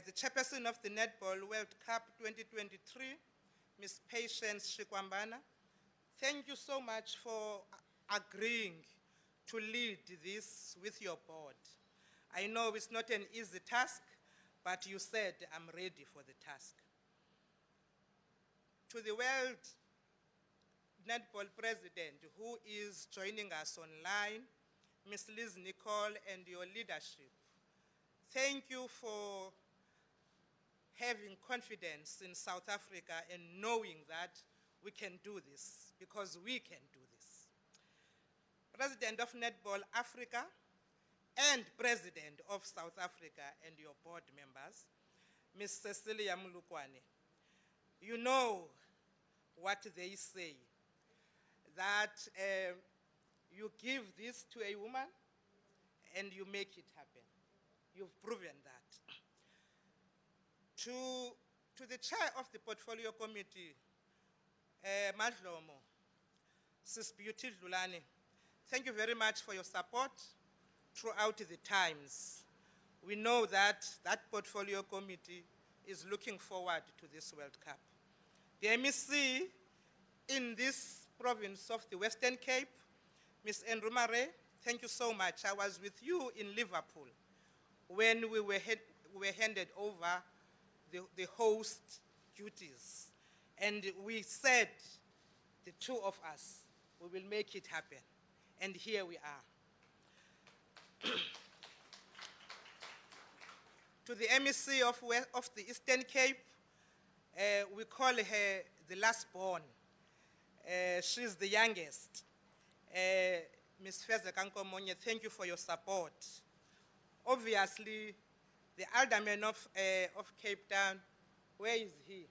The chairperson of the Netball World Cup 2023, Ms. Patience Shikwambana, thank you so much for agreeing to lead this with your board. I know it's not an easy task, but you said, I'm ready for the task. To the World Netball President, who is joining us online, Ms. Liz Nicole, and your leadership, thank you for having confidence in South Africa and knowing that we can do this, because we can do this. President of Netball Africa, and President of South Africa, and your board members, Ms. Cecilia Mulukwane. You know what they say, that you give this to a woman and you make it happen. You've proven that. To the chair of the portfolio committee, Madlomo, Sis Beauty Lulani, thank you very much for your support throughout the times. We know that that portfolio committee is looking forward to this World Cup. The MEC in this province of the Western Cape, Ms. Andrew Murray, thank you so much. I was with you in Liverpool when we were handed over the host duties. And we said, the two of us, we will make it happen. And here we are. To the MEC of the Eastern Cape, we call her the last born. She's the youngest. Ms. Feze Kankomonye, thank you for your support. Obviously, the alderman of Cape Town, where is he?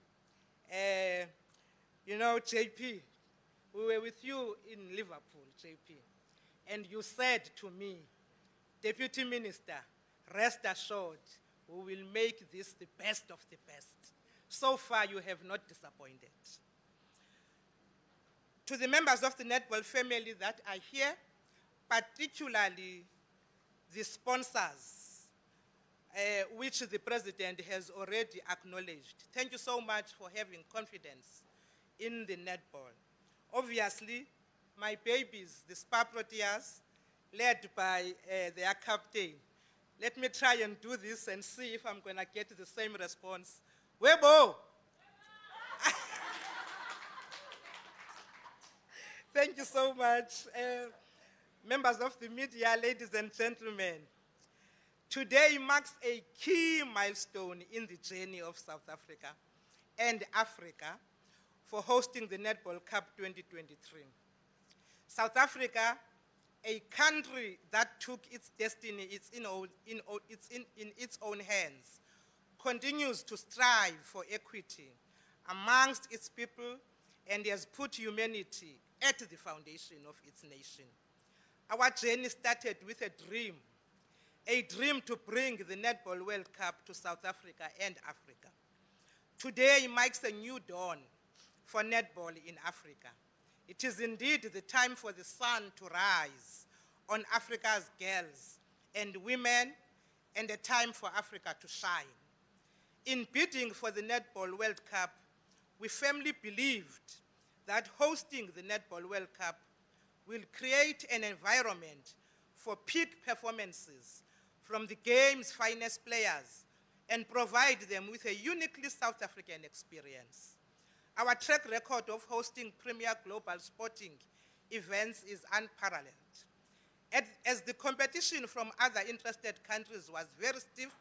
You know, JP, we were with you in Liverpool, JP, and you said to me, Deputy Minister, rest assured, we will make this the best of the best. So far, you have not disappointed. To the members of the Netball family that are here, particularly the sponsors, which the President has already acknowledged. Thank you so much for having confidence in the netball. Obviously, my babies, the Spa Proteas, led by their captain. Let me try and do this and see if I'm going to get the same response. Webo! Thank you so much. Members of the media, ladies and gentlemen, today marks a key milestone in the journey of South Africa and Africa for hosting the Netball Cup 2023. South Africa, a country that took its destiny in its own hands, continues to strive for equity amongst its people and has put humanity at the foundation of its nation. Our journey started with a dream to bring the Netball World Cup to South Africa and Africa. Today marks a new dawn for netball in Africa. It is indeed the time for the sun to rise on Africa's girls and women, and a time for Africa to shine. In bidding for the Netball World Cup, we firmly believed that hosting the Netball World Cup will create an environment for peak performances from the game's finest players and provide them with a uniquely South African experience. Our track record of hosting premier global sporting events is unparalleled. As the competition from other interested countries was very stiff,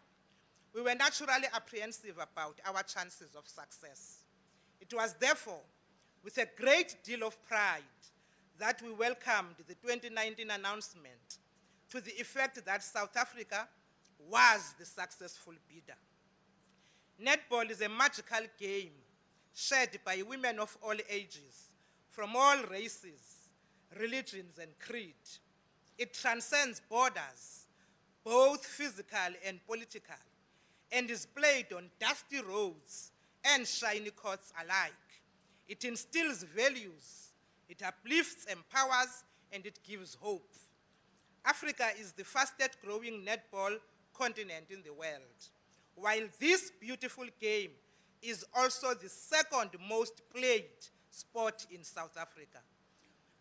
we were naturally apprehensive about our chances of success. It was therefore with a great deal of pride that we welcomed the 2019 announcement to the effect that South Africa was the successful bidder. Netball is a magical game shared by women of all ages, from all races, religions, and creed. It transcends borders, both physical and political, and is played on dusty roads and shiny courts alike. It instills values, it uplifts, empowers, and it gives hope. Africa is the fastest growing netball continent in the world, while this beautiful game is also the second most played sport in South Africa.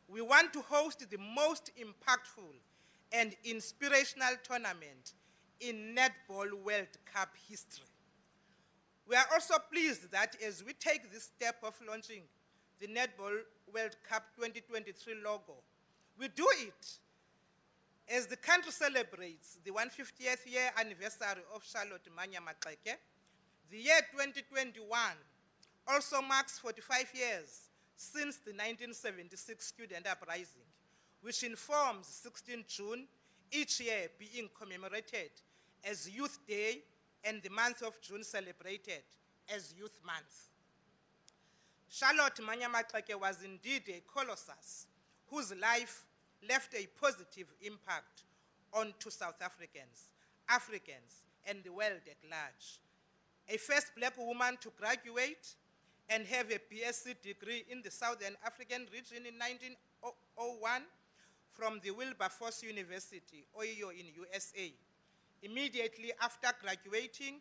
We want to host the most impactful and inspirational tournament in Netball World Cup history. We are also pleased that as we take this step of launching the Netball World Cup 2023 logo, we do it as the country celebrates the 150th year anniversary of Charlotte Manya Maxeke. The year 2021 also marks 45 years since the 1976 student uprising, which informs 16 June each year being commemorated as Youth Day and the month of June celebrated as Youth Month. Charlotte Manya Maxeke was indeed a colossus whose life left a positive impact onto South Africans, Africans, and the world at large. a first black woman to graduate and have a BSc degree in the Southern African region in 1901 from the Wilberforce University, Ohio in USA. Immediately after graduating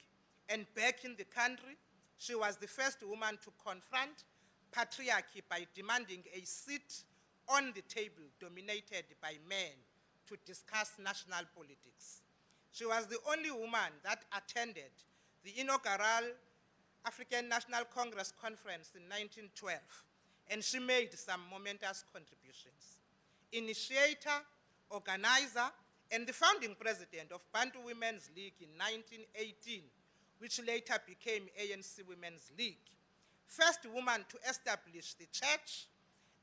and back in the country, she was the first woman to confront patriarchy by demanding a seat on the table dominated by men to discuss national politics. She was the only woman that attended the inaugural African National Congress conference in 1912, and she made some momentous contributions. Initiator, organizer, and the founding president of Bantu Women's League in 1918, which later became ANC Women's League. First woman to establish the church,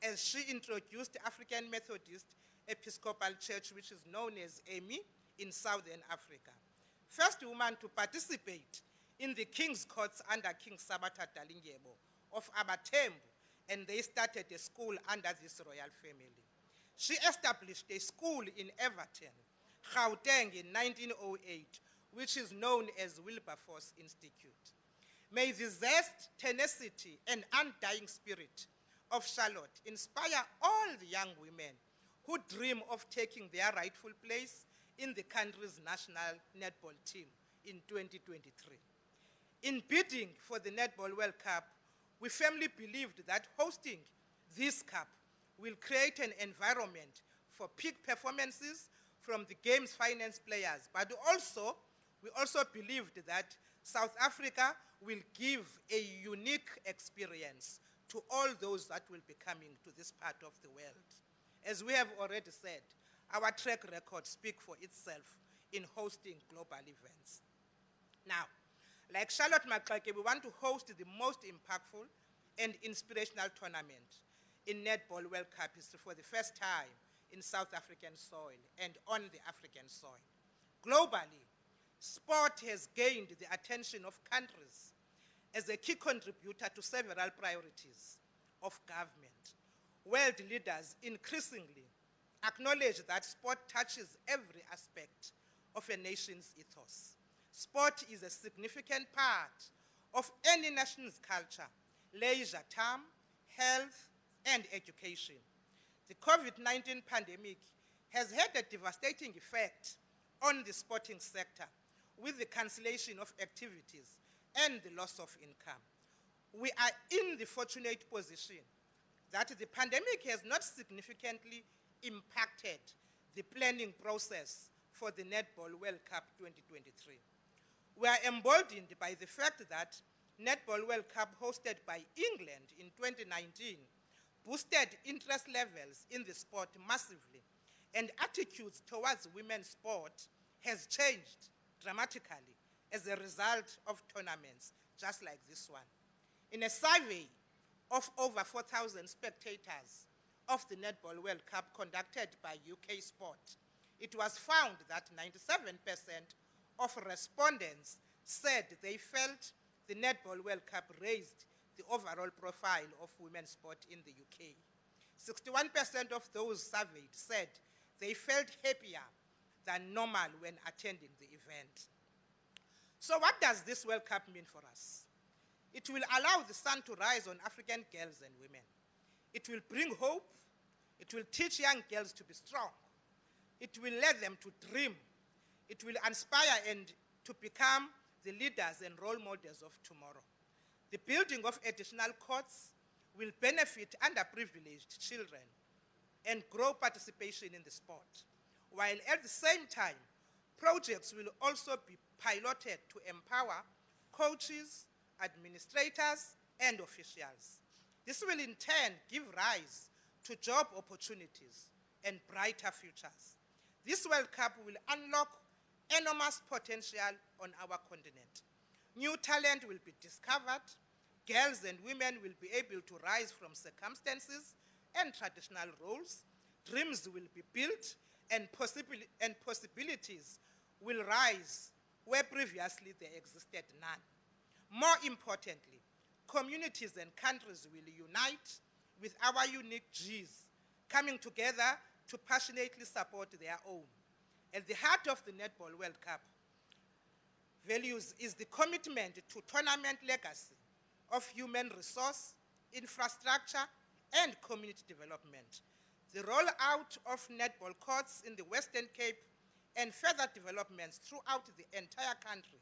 as she introduced African Methodist Episcopal Church, which is known as AMI, in Southern Africa. First woman to participate in the King's Courts under King Sabata Dalindyebo of Abatembu, and they started a school under this royal family. She established a school in Everton, Gauteng in 1908, which is known as Wilberforce Institute. May the zest, tenacity, and undying spirit of Charlotte inspire all the young women who dream of taking their rightful place in the country's national netball team in 2023. In bidding for the Netball World Cup, we firmly believed that hosting this cup will create an environment for peak performances from the game's finest players, but we also believed that South Africa will give a unique experience to all those that will be coming to this part of the world. As we have already said, our track record speaks for itself in hosting global events. Now, like Charlotte Maxake, we want to host the most impactful and inspirational tournament in Netball World Cup history for the first time in South African soil and on the African soil. Globally, sport has gained the attention of countries as a key contributor to several priorities of government. World leaders increasingly acknowledge that sport touches every aspect of a nation's ethos. Sport is a significant part of any nation's culture, leisure time, health, and education. The COVID-19 pandemic has had a devastating effect on the sporting sector with the cancellation of activities and the loss of income. We are in the fortunate position that the pandemic has not significantly impacted the planning process for the Netball World Cup 2023. We are emboldened by the fact that Netball World Cup hosted by England in 2019 boosted interest levels in the sport massively, and attitudes towards women's sport has changed dramatically as a result of tournaments just like this one. In a survey of over 4,000 spectators of the Netball World Cup conducted by UK Sport, it was found that 97% of respondents said they felt the Netball World Cup raised the overall profile of women's sport in the UK. 61% of those surveyed said they felt happier than normal when attending the event. So what does this World Cup mean for us? It will allow the sun to rise on African girls and women. It will bring hope. It will teach young girls to be strong. It will let them to dream. It will inspire and to become the leaders and role models of tomorrow. The building of additional courts will benefit underprivileged children and grow participation in the sport, while at the same time, projects will also be piloted to empower coaches, administrators, and officials. This will in turn give rise to job opportunities and brighter futures. This World Cup will unlock enormous potential on our continent. New talent will be discovered. Girls and women will be able to rise from circumstances and traditional roles. Dreams will be built, and possibilities will rise where previously there existed none. More importantly, communities and countries will unite with our unique G's, coming together to passionately support their own. At the heart of the Netball World Cup, values is the commitment to tournament legacy of human resource, infrastructure, and community development. The rollout of netball courts in the Western Cape and further developments throughout the entire country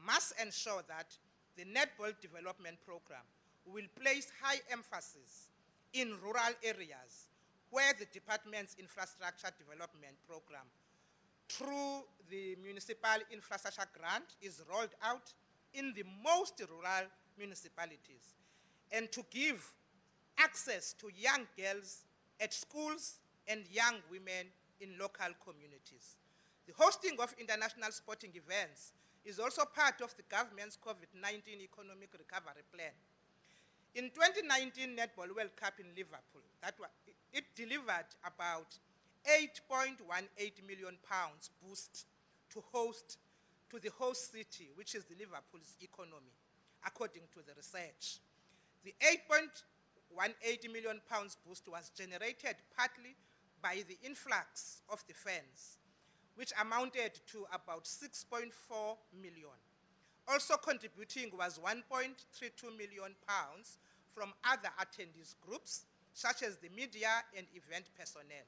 must ensure that the netball development program will place high emphasis in rural areas where the department's infrastructure development program through the municipal infrastructure grant is rolled out in the most rural municipalities, and to give access to young girls at schools and young women in local communities. The hosting of international sporting events is also part of the government's COVID-19 economic recovery plan. In 2019 Netball World Cup in Liverpool, it delivered about £8.18 million boost to the host city, which is the Liverpool's economy, according to the research. The £8.18 million boost was generated partly by the influx of the fans, which amounted to about 6.4 million. Also contributing was 1.32 million pounds from other attendees groups, such as the media and event personnel,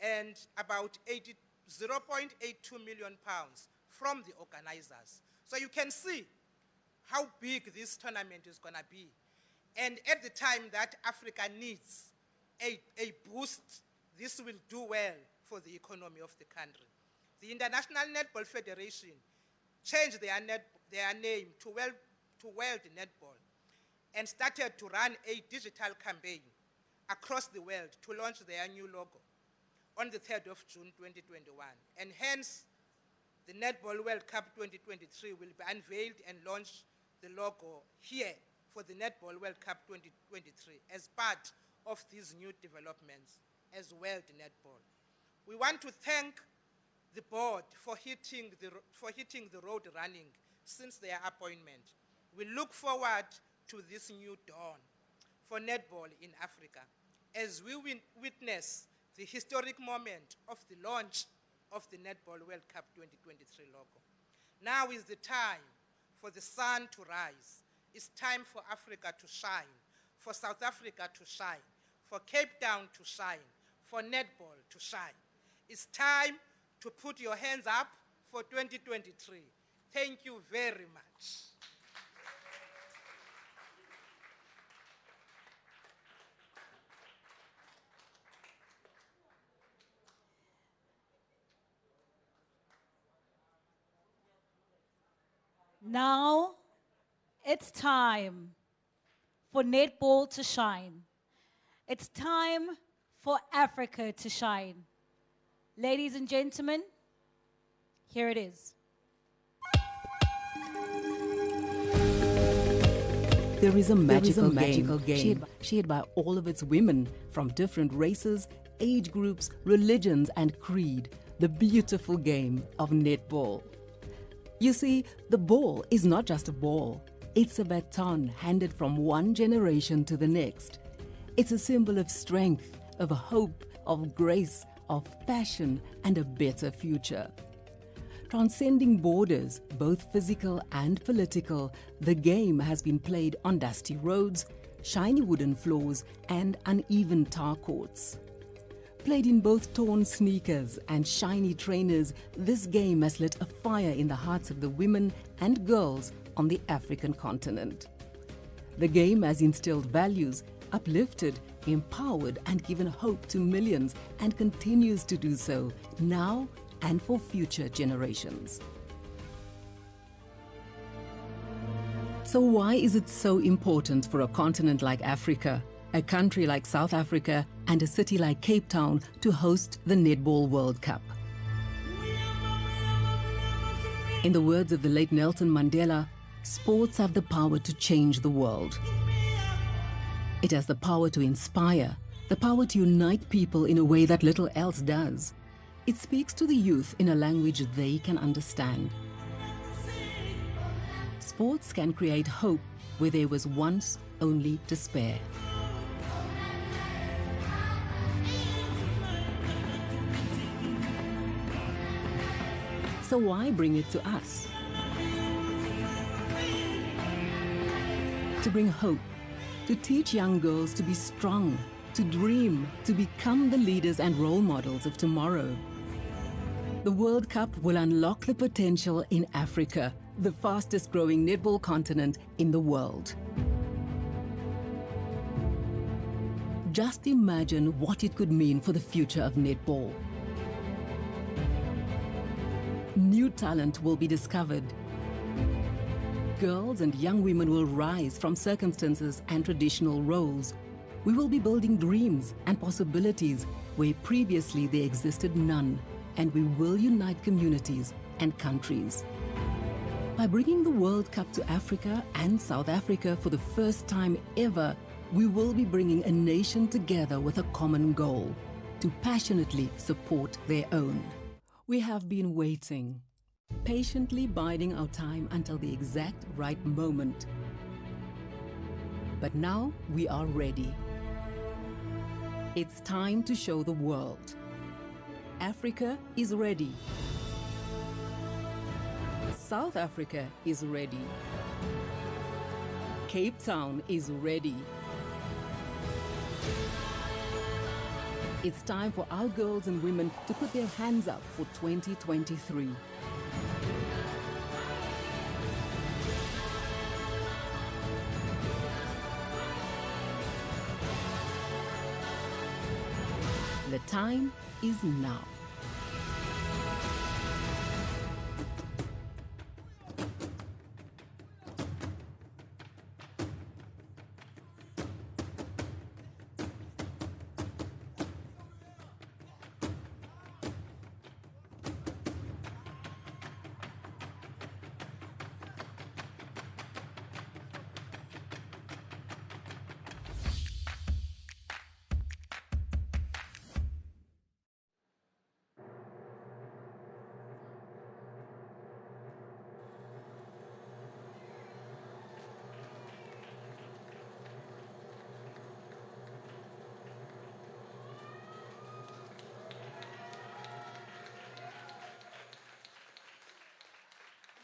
and about 0.82 million pounds from the organizers. So you can see how big this tournament is going to be. And at the time that Africa needs a boost, this will do well for the economy of the country. The International Netball Federation changed their name to World Netball and started to run a digital campaign across the world to launch their new logo on the 3rd of June 2021. And hence, the Netball World Cup 2023 will be unveiled and launch the logo here for the Netball World Cup 2023 as part of these new developments as World Netball. We want to thank the board for hitting the road running since their appointment. We look forward to this new dawn for netball in Africa as we witness the historic moment of the launch of the Netball World Cup 2023 logo. Now is the time for the sun to rise. It's time for Africa to shine, for South Africa to shine, for Cape Town to shine, for netball to shine. It's time to put your hands up for 2023. Thank you very much. Now it's time for netball to shine. It's time for Africa to shine. Ladies and gentlemen, here it is. There is a magical game shared by all of its women from different races, age groups, religions, and creed. The beautiful game of netball. You see, the ball is not just a ball. It's a baton handed from one generation to the next. It's a symbol of strength, of hope, of grace, of passion, and a better future. Transcending borders, both physical and political, the game has been played on dusty roads, shiny wooden floors, and uneven tar courts. Played in both torn sneakers and shiny trainers, this game has lit a fire in the hearts of the women and girls on the African continent. The game has instilled values, uplifted, empowered, and given hope to millions, and continues to do so now and for future generations. So why is it so important for a continent like Africa, a country like South Africa, and a city like Cape Town to host the Netball World Cup? In the words of the late Nelson Mandela, sports have the power to change the world. It has the power to inspire, the power to unite people in a way that little else does. It speaks to the youth in a language they can understand. Sports can create hope where there was once only despair. So why bring it to us? to bring hope, to teach young girls to be strong, to dream, to become the leaders and role models of tomorrow. The World Cup will unlock the potential in Africa, the fastest growing netball continent in the world. Just imagine what it could mean for the future of netball. New talent will be discovered. Girls and young women will rise from circumstances and traditional roles. We will be building dreams and possibilities where previously there existed none, and we will unite communities and countries. By bringing the World Cup to Africa and South Africa for the first time ever, we will be bringing a nation together with a common goal, to passionately support their own. We have been waiting, patiently biding our time until the exact right moment. But now we are ready. It's time to show the world. Africa is ready. South Africa is ready. Cape Town is ready. It's time for our girls and women to put their hands up for 2023. The time is now.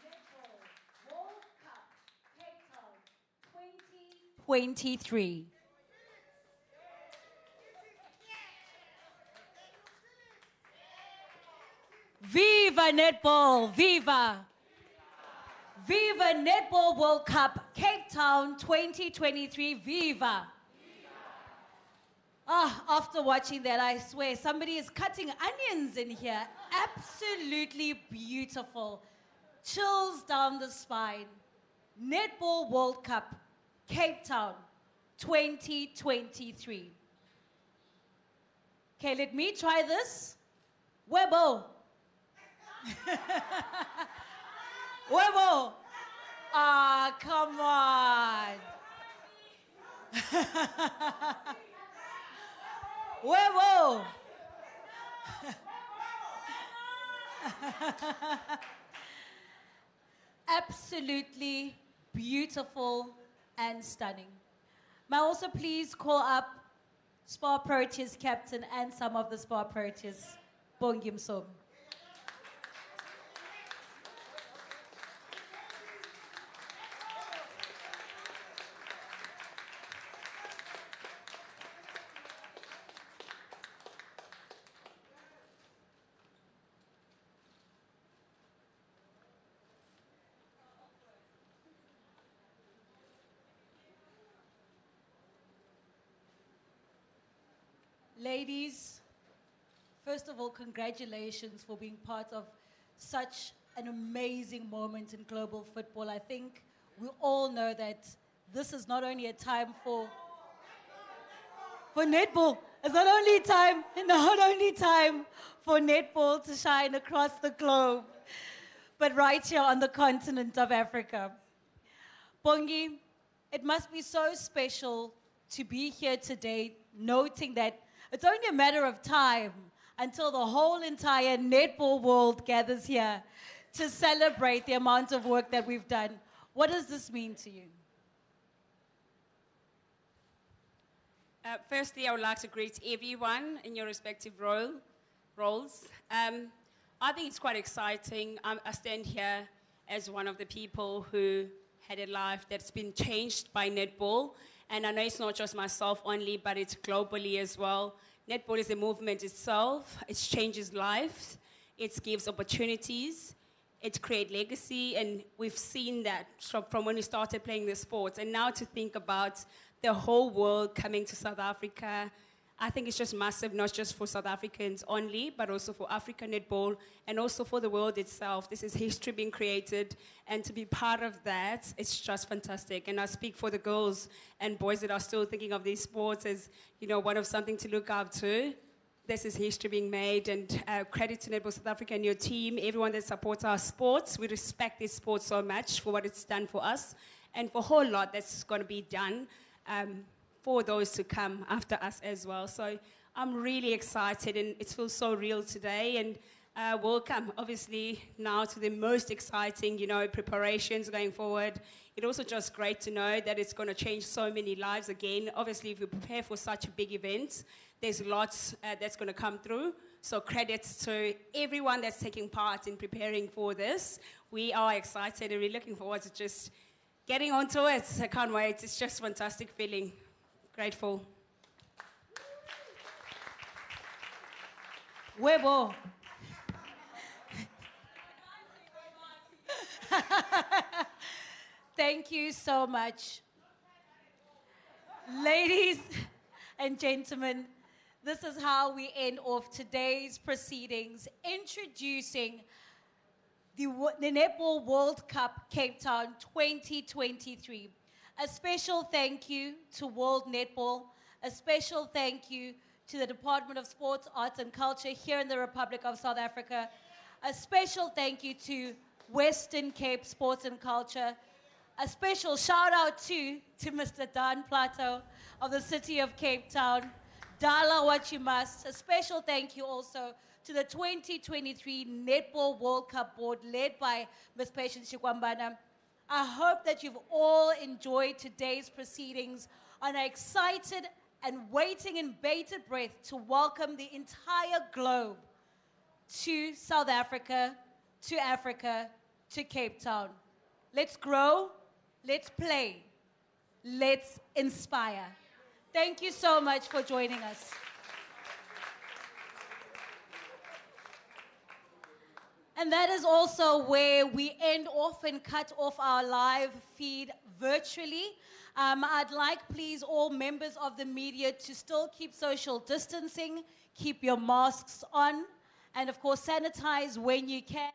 Netball World Cup, Cape Town 2023. Viva Netball, viva! Viva Netball World Cup, Cape Town 2023, viva! After watching that, I swear, somebody is cutting onions in here. Absolutely beautiful. Chills down the spine. Netball World Cup, Cape Town 2023. Okay, let me try this. Webo. Webo. Come on. Webo. Absolutely beautiful and stunning. May I also please call up Spar Proteas captain and some of the Spar Proteas, Bongi Msomi. Ladies, first of all, congratulations for being part of such an amazing moment in global football. I think we all know that this is not only a time for netball. It's not only time for netball to shine across the globe, but right here on the continent of Africa. Bongi, it must be so special to be here today, noting that it's only a matter of time until the whole entire netball world gathers here to celebrate the amount of work that we've done. What does this mean to you? Firstly, I would like to greet everyone in your respective roles. I think it's quite exciting. I stand here as one of the people who had a life that's been changed by netball. And I know it's not just myself only, but it's globally as well. Netball is a movement itself. It changes lives. It gives opportunities. It creates legacy. And we've seen that from when we started playing the sports. And now to think about the whole world coming to South Africa, I think it's just massive, not just for South Africans only, but also for African netball and also for the world itself. This is history being created, and to be part of that, it's just fantastic. And I speak for the girls and boys that are still thinking of these sports as, you know, one of something to look up to. This is history being made, and credit to Netball South Africa and your team, everyone that supports our sports. We respect this sport so much for what it's done for us and for a whole lot that's going to be done for those to come after us as well. So I'm really excited, and it feels so real today. And welcome, obviously, now to the most exciting, you know, preparations going forward. It's also just great to know that it's going to change so many lives again. Obviously, if you prepare for such a big event, there's lots that's going to come through. So credits to everyone that's taking part in preparing for this. We are excited, and we're looking forward to just getting onto it. I can't wait. It's just a fantastic feeling. Grateful. Webo. Thank you so much. Ladies and gentlemen, this is how we end off today's proceedings, introducing the Netball World Cup Cape Town 2023. A special thank you to World Netball. A special thank you to the Department of Sports, Arts and Culture here in the Republic of South Africa. A special thank you to Western Cape Sports and Culture. A special shout out to Mr. Dan Plato of the City of Cape Town. Dala what you must. A special thank you also to the 2023 Netball World Cup board led by Ms. Patience Chikwambana. I hope that you've all enjoyed today's proceedings and are excited and waiting in bated breath to welcome the entire globe to South Africa, to Cape Town. Let's grow, let's play, let's inspire. Thank you so much for joining us. And that is also where we end off and cut off our live feed virtually. I'd like, please, all members of the media to still keep social distancing, keep your masks on, and of course, sanitize when you can.